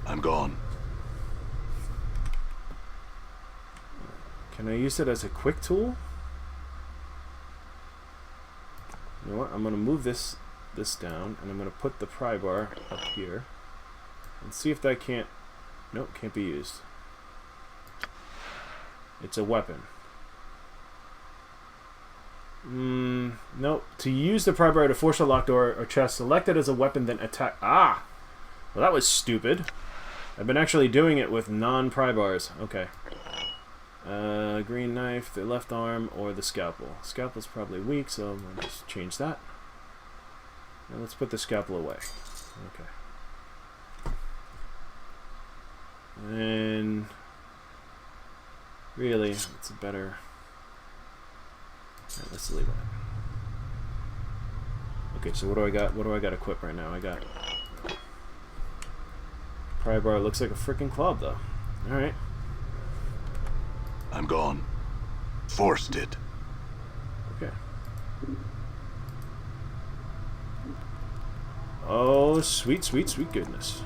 I'm gone. Can I use it as a quick tool? You know what? I'm going to move this down, and I'm going to put the pry bar up here. And see if that can't... Nope, can't be used. It's a weapon. Nope. To use the pry bar to force a locked door or chest, select it as a weapon, then attack. Ah! Well, that was stupid. I've been actually doing it with non-pry bars. Okay. Green knife, the left arm, or the scalpel. Scalpel's probably weak, so I'm going to just change that. Now let's put the scalpel away. Okay. And... really, it's a better... Alright, let's leave it. Okay, so what do I got? What do I got equipped right now? I got pry bar. Looks like a freaking club, though. All right. I'm gone. Forced it. Okay. Oh, sweet, sweet, sweet goodness.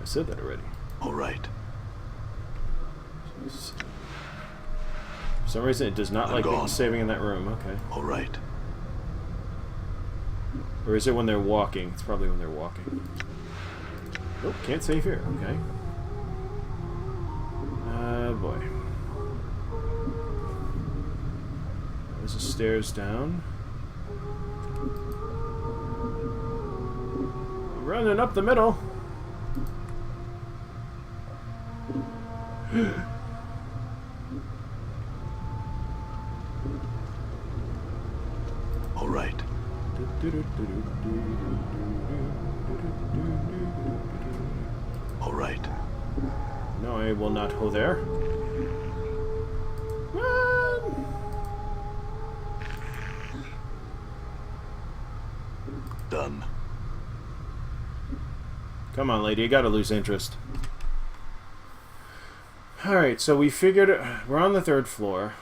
I said that already. All right. For some reason, it does not like being saving in that room. Okay. All right. Or is it when they're walking? It's probably when they're walking. Nope, can't save here. Okay. Boy. There's the stairs down. Running up the middle. All right. All right. No, I will not go there. Run! Come on, lady. You gotta lose interest. Alright, so we figured... We're on the 3rd floor.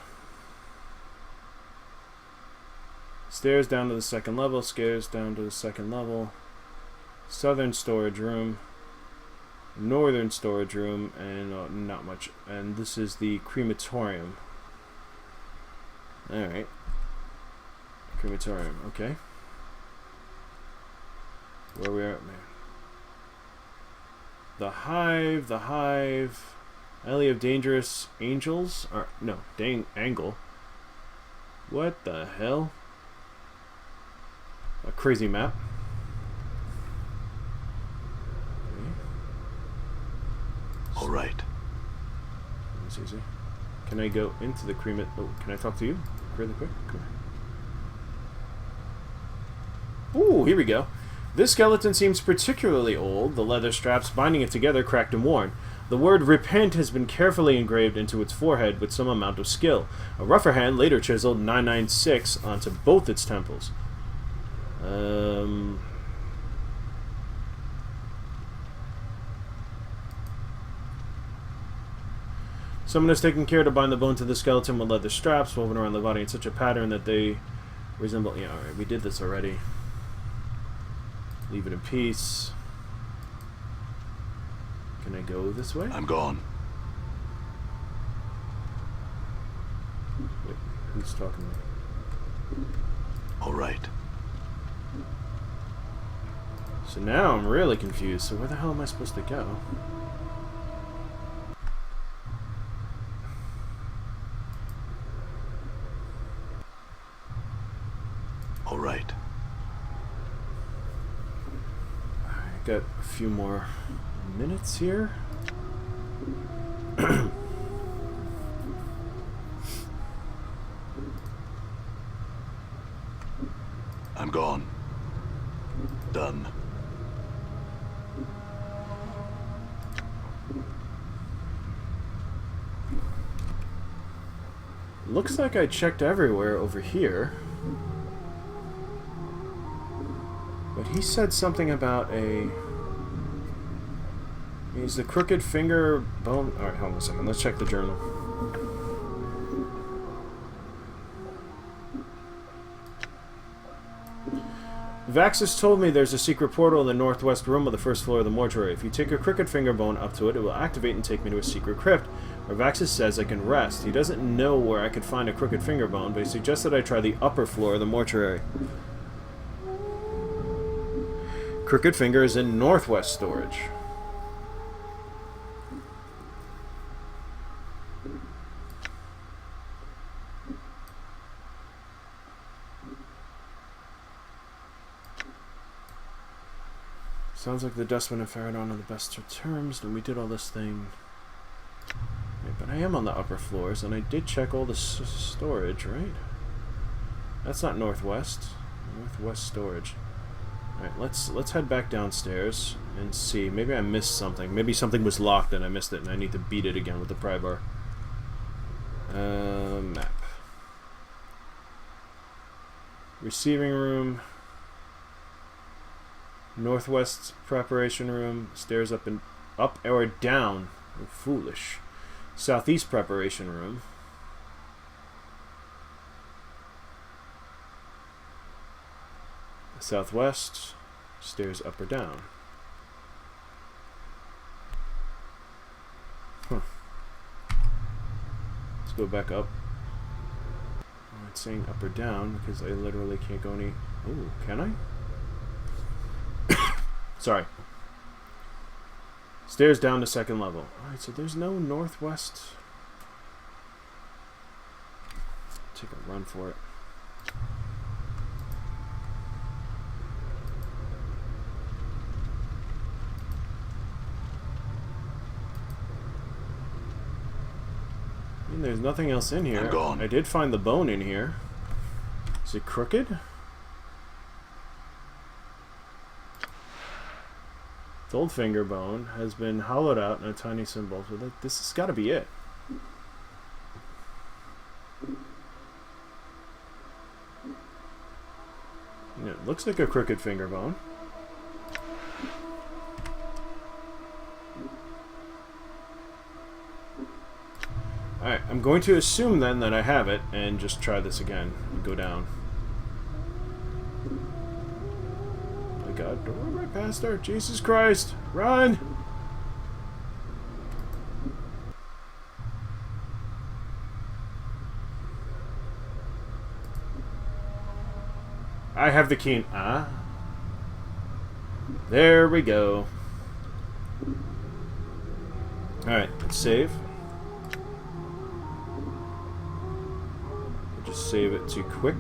Stairs down to the 2nd level. Stairs down to the 2nd level. Southern storage room. Northern storage room. And not much. And this is the crematorium. Alright. Crematorium. Okay. Where we at, man? The Hive. Alley of Dangerous Angels? Or, no, Angle. What the hell? A crazy map. Okay. All right. That's easy. Can I go into the cremate? Oh, can I talk to you? Really quick? Come here. Ooh, here we go. This skeleton seems particularly old, the leather straps binding it together cracked and worn. The word repent has been carefully engraved into its forehead with some amount of skill. A rougher hand later chiseled 996 onto both its temples. Someone has taken care to bind the bone to the skeleton with leather straps woven around the body in such a pattern that they resemble... Yeah, alright, we did this already. Leave it in peace. Can I go this way? I'm gone. Wait, who's talking to me? All right. So now I'm really confused. So where the hell am I supposed to go? All right. I got a few more minutes here. I'm gone. Done. Looks like I checked everywhere over here. But he said something about a... He's the crooked finger bone... Alright, hold on a second. Let's check the journal. Vaxis told me there's a secret portal in the northwest room of the 1st floor of the mortuary. If you take a crooked finger bone up to it, it will activate and take me to a secret crypt, where Vaxis says I can rest. He doesn't know where I could find a crooked finger bone, but he suggested I try the upper floor of the mortuary. Crooked finger is in northwest storage. Sounds like the Dustman and Faradon are the best of terms, and we did all this thing. Right, but I am on the upper floors, and I did check all the storage, right? That's not northwest. Northwest storage. Alright, let's head back downstairs and see. Maybe I missed something. Maybe something was locked and I missed it, and I need to beat it again with the pry bar. Map. Receiving room. Northwest preparation room. Stairs up and up or down. Oh, foolish. Southeast preparation room. Southwest. Stairs up or down. Huh. Let's go back up. Oh, it's saying up or down because I literally can't go any... Oh, can I? Sorry. Stairs down to 2nd level. Alright, so there's no northwest. Take a run for it. And there's nothing else in here. I'm gone. I did find the bone in here. Is it crooked? The old finger bone has been hollowed out in a tiny symbol. So this has got to be it. It looks like a crooked finger bone. Alright, I'm going to assume then that I have it and just try this again and go down. Oh my god, don't run right past her. Jesus Christ! Run! I have the key. Ah. There we go. Alright, let's save. We'll just save it to quick.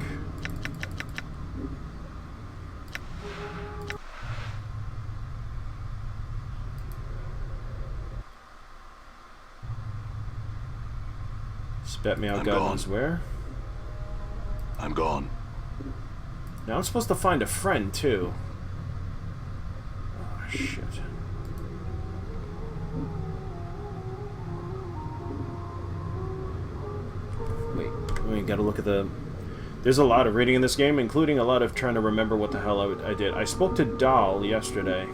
Spat me out, God knows where. I'm gone. Now I'm supposed to find a friend, too. Oh, shit. Wait, gotta look at the... There's a lot of reading in this game, including a lot of trying to remember what the hell I did. I spoke to Dahl yesterday.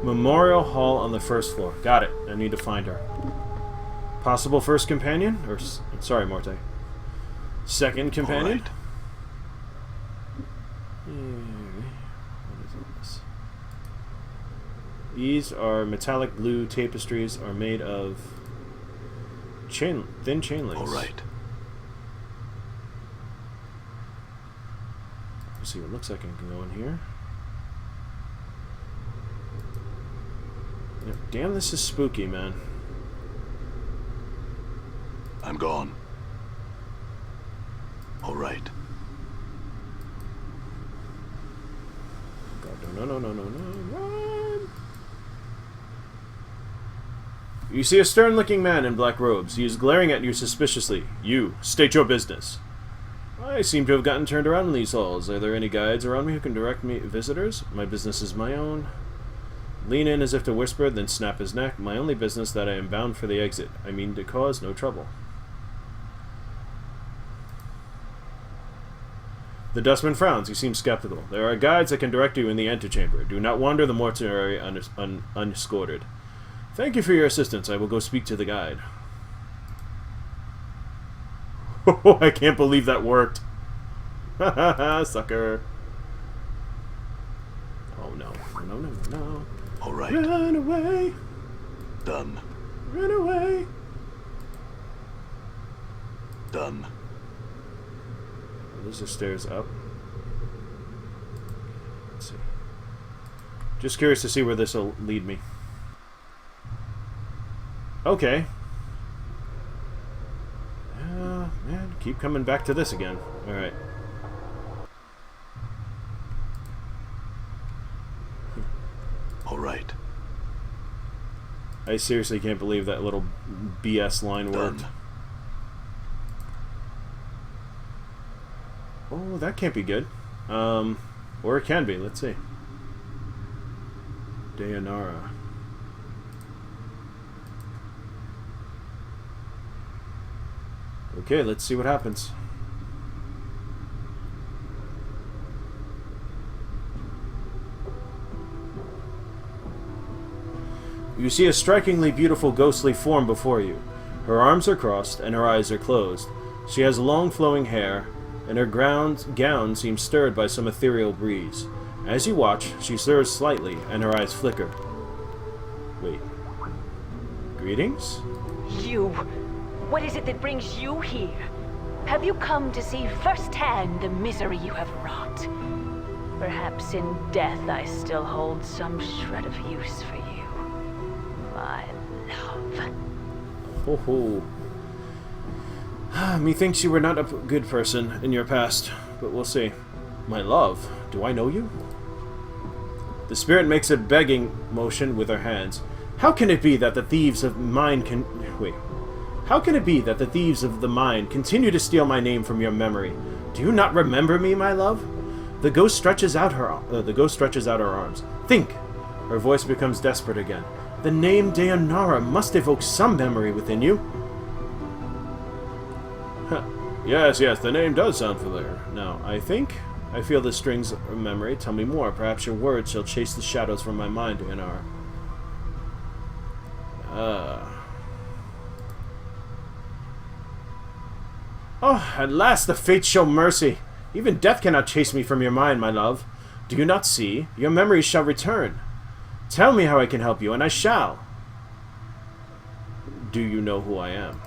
Memorial Hall on the first floor. Got it. I need to find her. Possible first companion? Or, sorry, Morte. Second companion? Right. What is all this? These are metallic blue tapestries are made of thin chain links. All right. Let's see what it looks like. I can go in here. Damn, this is spooky, man. I'm gone. All right. God, no, run! You see a stern-looking man in black robes. He is glaring at you suspiciously. You, state your business. I seem to have gotten turned around in these halls. Are there any guides around me who can direct me visitors? My business is my own. Lean in as if to whisper, then snap his neck. My only business that I am bound for the exit. I mean to cause no trouble. The dustman frowns. He seems skeptical. There are guides that can direct you in the antechamber. Do not wander the mortuary unescorted. Thank you for your assistance. I will go speak to the guide. Oh, I can't believe that worked. Ha ha ha, sucker. Oh no. No. All right. Run away. Done. Run away. Done. Those are stairs up. Let's see. Just curious to see where this will lead me. Okay. Man, keep coming back to this again. Alright. All right. I seriously can't believe that little BS line worked. Done. Oh, that can't be good. Or it can be. Let's see. Dayanara. Okay, let's see what happens. You see a strikingly beautiful ghostly form before you. Her arms are crossed and her eyes are closed. She has long flowing hair, and her gown seems stirred by some ethereal breeze. As you watch, she stirs slightly, and her eyes flicker. Wait. Greetings? You! What is it that brings you here? Have you come to see firsthand the misery you have wrought? Perhaps in death I still hold some shred of use for you. My love. Ho ho. Methinks you were not a good person in your past, but we'll see. My love, do I know you? The spirit makes a begging motion with her hands. How can it be that the thieves of mine How can it be that the thieves of the mine continue to steal my name from your memory? Do you not remember me, my love? The ghost stretches out her arms. Think! Her voice becomes desperate again. The name Deonara must evoke some memory within you. Huh. Yes, the name does sound familiar. Now, I feel the strings of memory. Tell me more. Perhaps your words shall chase the shadows from my mind, Deonara. Oh, at last the fates show mercy. Even death cannot chase me from your mind, my love. Do you not see? Your memories shall return. Tell me how I can help you, and I shall. Do you know who I am?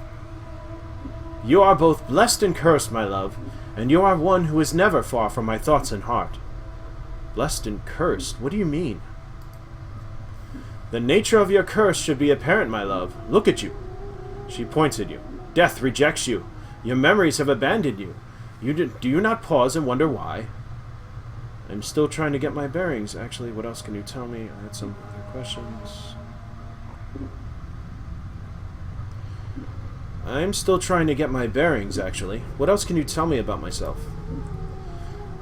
You are both blessed and cursed, my love, and you are one who is never far from my thoughts and heart. Blessed and cursed? What do you mean? The nature of your curse should be apparent, my love. Look at you. She points at you. Death rejects you. Your memories have abandoned you. Do you not pause and wonder why? I'm still trying to get my bearings. Actually, what else can you tell me? I had some other questions. I'm still trying to get my bearings, actually. What else can you tell me about myself?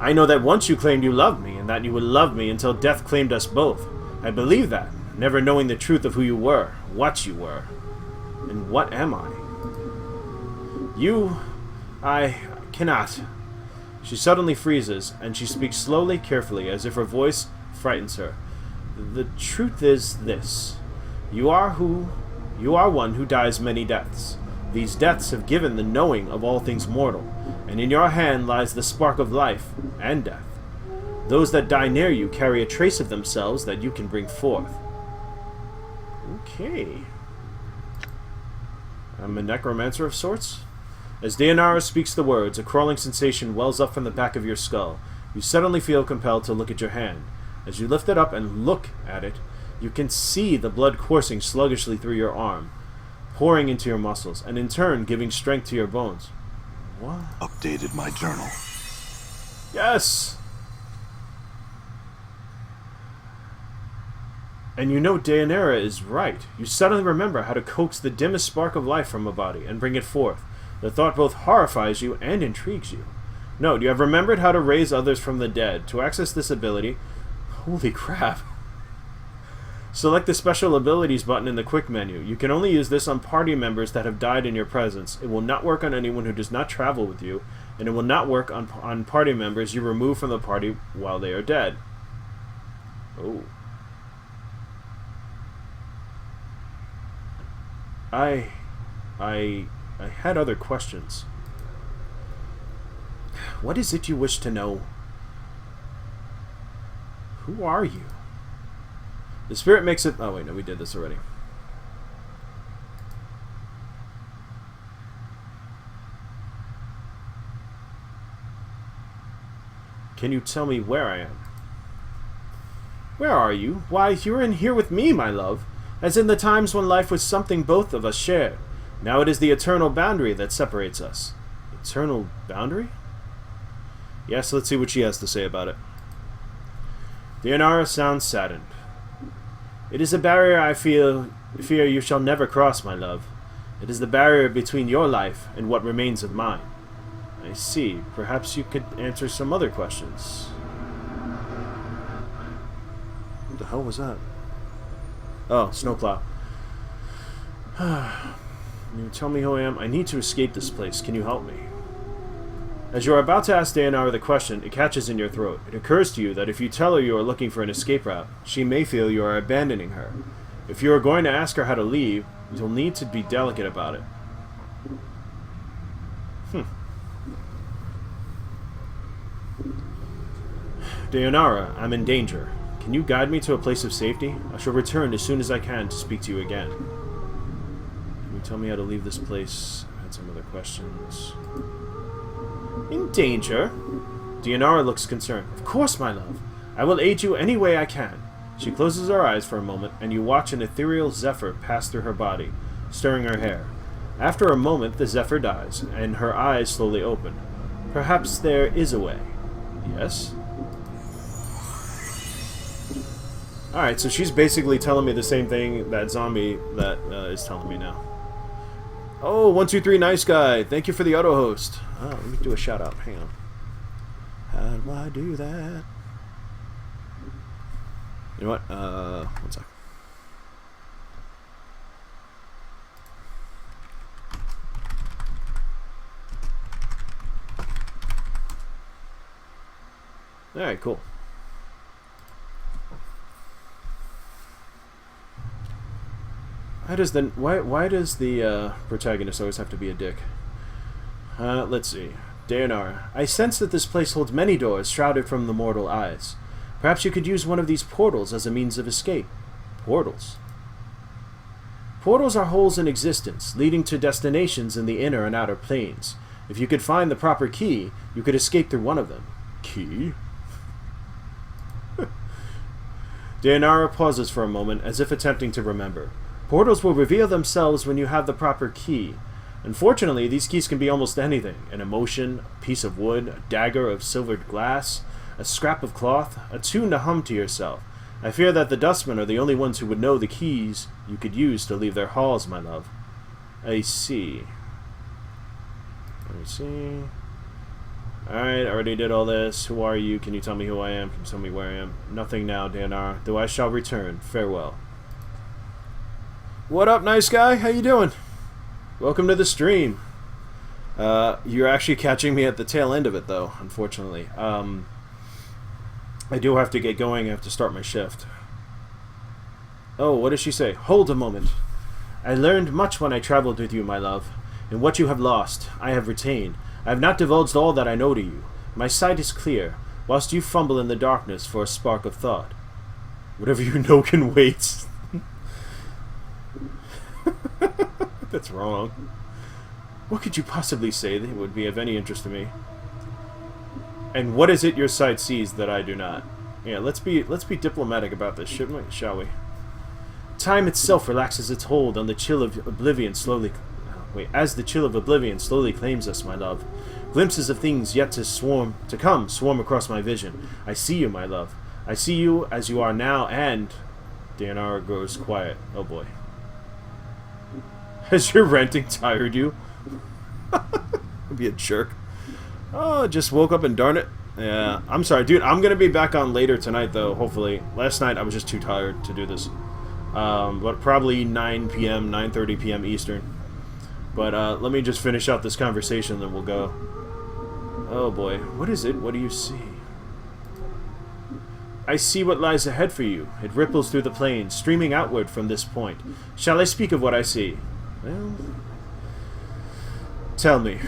I know that once you claimed you loved me, and that you would love me until death claimed us both. I believe that, never knowing the truth of who you were, what you were. And what am I? I cannot. She suddenly freezes, and she speaks slowly, carefully, as if her voice frightens her. The truth is this. You are one who dies many deaths. These deaths have given the knowing of all things mortal, and in your hand lies the spark of life and death. Those that die near you carry a trace of themselves that you can bring forth. Okay. I'm a necromancer of sorts? As Deonara speaks the words, a crawling sensation wells up from the back of your skull. You suddenly feel compelled to look at your hand. As you lift it up and look at it, you can see the blood coursing sluggishly through your arm, pouring into your muscles, and in turn giving strength to your bones. What? Updated my journal. Yes! And you know Deonara is right. You suddenly remember how to coax the dimmest spark of life from a body and bring it forth. The thought both horrifies you and intrigues you. Note, you have remembered how to raise others from the dead. To access this ability... Holy crap. Select the Special Abilities button in the Quick menu. You can only use this on party members that have died in your presence. It will not work on anyone who does not travel with you, and it will not work on party members you remove from the party while they are dead. Oh. I had other questions. What is it you wish to know? Who are you? The spirit makes it... Oh, wait, no, we did this already. Can you tell me where I am? Where are you? Why, you're in here with me, my love. As in the times when life was something both of us shared. Now it is the eternal boundary that separates us. Eternal boundary? Yes, let's see what she has to say about it. Deonara sounds saddened. It is a barrier I fear you shall never cross, my love. It is the barrier between your life and what remains of mine. I see. Perhaps you could answer some other questions. What the hell was that? Oh, snowplow. You tell me who I am. I need to escape this place. Can you help me? As you are about to ask Deonara the question, it catches in your throat. It occurs to you that if you tell her you are looking for an escape route, she may feel you are abandoning her. If you are going to ask her how to leave, you'll need to be delicate about it. Deonara, I'm in danger. Can you guide me to a place of safety? I shall return as soon as I can to speak to you again. Can you tell me how to leave this place? I had some other questions. In danger? Deonara looks concerned. Of course, my love. I will aid you any way I can. She closes her eyes for a moment, and you watch an ethereal zephyr pass through her body, stirring her hair. After a moment, the zephyr dies, and her eyes slowly open. Perhaps there is a way. Yes? Alright, so she's basically telling me the same thing that zombie that is telling me now. Oh, 123 nice guy. Thank you for the auto host. Oh, let me do a shout out. Hang on. How do I do that? You know what? One sec. Alright, cool. Why does the protagonist always have to be a dick? Let's see. Dayanar, I sense that this place holds many doors shrouded from the mortal eyes. Perhaps you could use one of these portals as a means of escape. Portals? Portals are holes in existence, leading to destinations in the inner and outer planes. If you could find the proper key, you could escape through one of them. Key? Dayanara pauses for a moment, as if attempting to remember. Portals will reveal themselves when you have the proper key. Unfortunately, these keys can be almost anything. An emotion, a piece of wood, a dagger of silvered glass, a scrap of cloth, a tune to hum to yourself. I fear that the dustmen are the only ones who would know the keys you could use to leave their halls, my love. I see. Let me see. Alright, I already did all this. Who are you? Can you tell me who I am? Can you tell me where I am? Nothing now, Dayanar, though I shall return. Farewell. What up, nice guy? How you doing? Welcome to the stream. You're actually catching me at the tail end of it, though, unfortunately. I do have to get going. I have to start my shift. Oh, what does she say? Hold a moment. I learned much when I traveled with you, my love. And what you have lost, I have retained. I have not divulged all that I know to you. My sight is clear, whilst you fumble in the darkness for a spark of thought. Whatever you know can wait. That's wrong. What could you possibly say that would be of any interest to me? And what is it your sight sees that I do not? Yeah, let's be diplomatic about this, shall we? Time itself relaxes its hold on the chill of oblivion as the chill of oblivion slowly claims us, my love. Glimpses of things yet to come swarm across my vision. I see you, my love. I see you as you are now, and... Dayanara grows quiet. Oh boy. Has your ranting tired you? Be a jerk. Oh, just woke up and darn it. Yeah, I'm sorry, dude. I'm gonna be back on later tonight, though, hopefully. Last night I was just too tired to do this. But probably 9 p.m., 9:30 p.m. Eastern. But let me just finish out this conversation, then we'll go. Oh boy, what is it? What do you see? I see what lies ahead for you. It ripples through the plains, streaming outward from this point. Shall I speak of what I see? Well, tell me.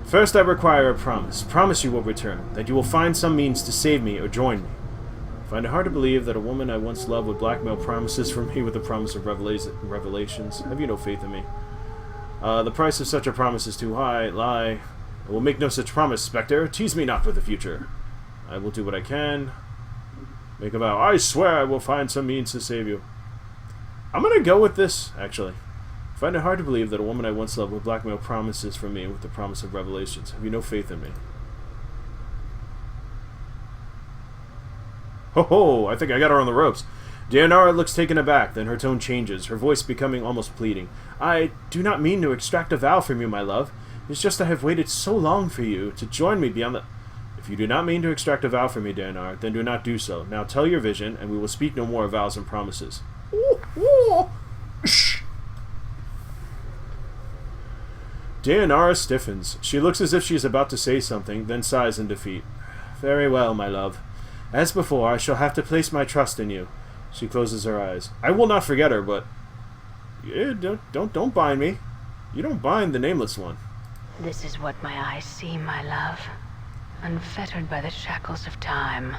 First, I require a promise. Promise you will return, that you will find some means to save me or join me. I find it hard to believe that a woman I once loved would blackmail promises from me with the promise of revelations. Have you no faith in me? The price of such a promise is too high. Lie. I will make no such promise, Spectre. Tease me not with the future. I will do what I can. Make a vow. I swear I will find some means to save you. I'm gonna go with this, actually. I find it hard to believe that a woman I once loved would blackmail promises from me with the promise of revelations. Have you no faith in me? Ho ho! I think I got her on the ropes. Dayanara looks taken aback, then her tone changes, her voice becoming almost pleading. I do not mean to extract a vow from you, my love. It's just I have waited so long for you to join me beyond the... If you do not mean to extract a vow from me, Dayanar, then do not do so. Now tell your vision, and we will speak no more of vows and promises. Dayanara stiffens. She looks as if she is about to say something, then sighs in defeat. Very well, my love. As before, I shall have to place my trust in you. She closes her eyes. I will not forget her, but... Yeah, don't bind me. You don't bind the Nameless One. This is what my eyes see, my love. Unfettered by the shackles of time.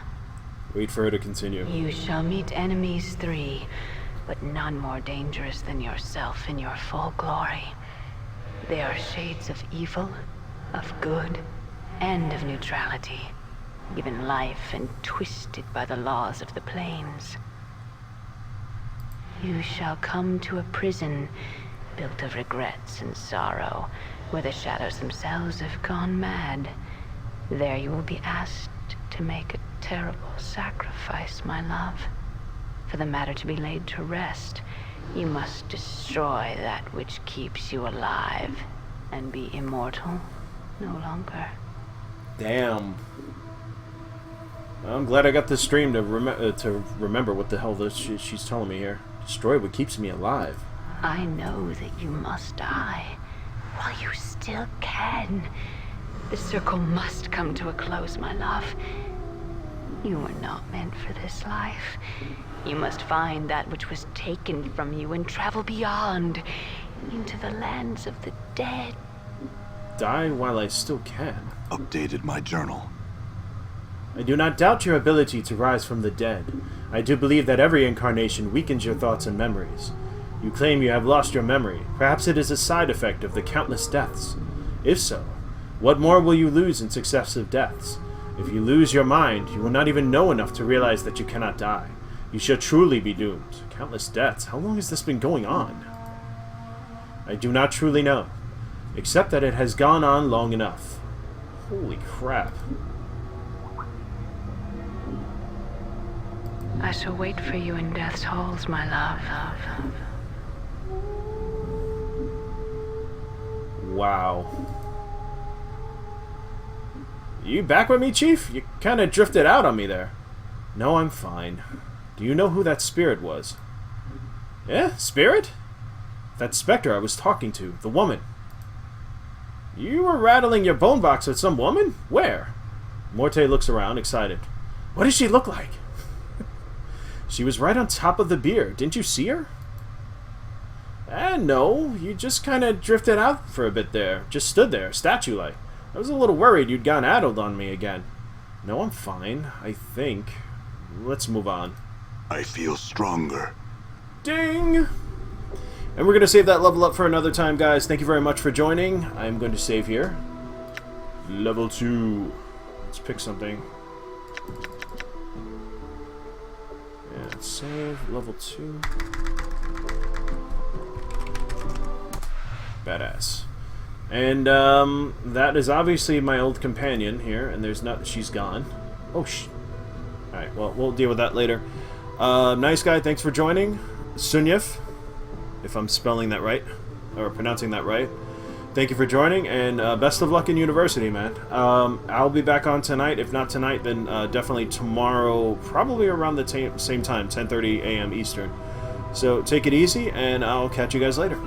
Wait for her to continue. You shall meet enemies 3, but none more dangerous than yourself in your full glory. They are shades of evil, of good, and of neutrality. Given life and twisted by the laws of the plains. You shall come to a prison built of regrets and sorrow, where the shadows themselves have gone mad. There you will be asked to make a terrible sacrifice, my love. For the matter to be laid to rest, you must destroy that which keeps you alive, and be immortal no longer. Damn. I'm glad I got this stream to remember what the hell she's telling me here. Destroy what keeps me alive. I know that you must die, while you still can. The circle must come to a close, my love. You were not meant for this life. You must find that which was taken from you and travel beyond, into the lands of the dead. Die while I still can. Updated my journal. I do not doubt your ability to rise from the dead. I do believe that every incarnation weakens your thoughts and memories. You claim you have lost your memory. Perhaps it is a side effect of the countless deaths. If so, what more will you lose in successive deaths? If you lose your mind, you will not even know enough to realize that you cannot die. You shall truly be doomed. Countless deaths? How long has this been going on? I do not truly know, except that it has gone on long enough. Holy crap. I shall wait for you in death's halls, my love. Wow. You back with me, Chief? You kind of drifted out on me there. No, I'm fine. Do you know who that spirit was? Yeah, spirit? That specter I was talking to, the woman. You were rattling your bone box with some woman? Where? Morte looks around, excited. What does she look like? She was right on top of the beer. Didn't you see her? No. You just kind of drifted out for a bit there. Just stood there, statue-like. I was a little worried you'd gone addled on me again. No, I'm fine, I think. Let's move on. I feel stronger. Ding! And we're going to save that level up for another time, guys. Thank you very much for joining. I'm going to save here. Level 2. Let's pick something. Yeah, let's save. Level 2. Badass. And, that is obviously my old companion here, and there's not... She's gone. Oh, Alright, well, we'll deal with that later. Nice guy, thanks for joining. Sunyef, if I'm spelling that right, or pronouncing that right. Thank you for joining, and best of luck in university, man. I'll be back on tonight. If not tonight, then definitely tomorrow, probably around the same time, 10:30 a.m. Eastern. So take it easy, and I'll catch you guys later.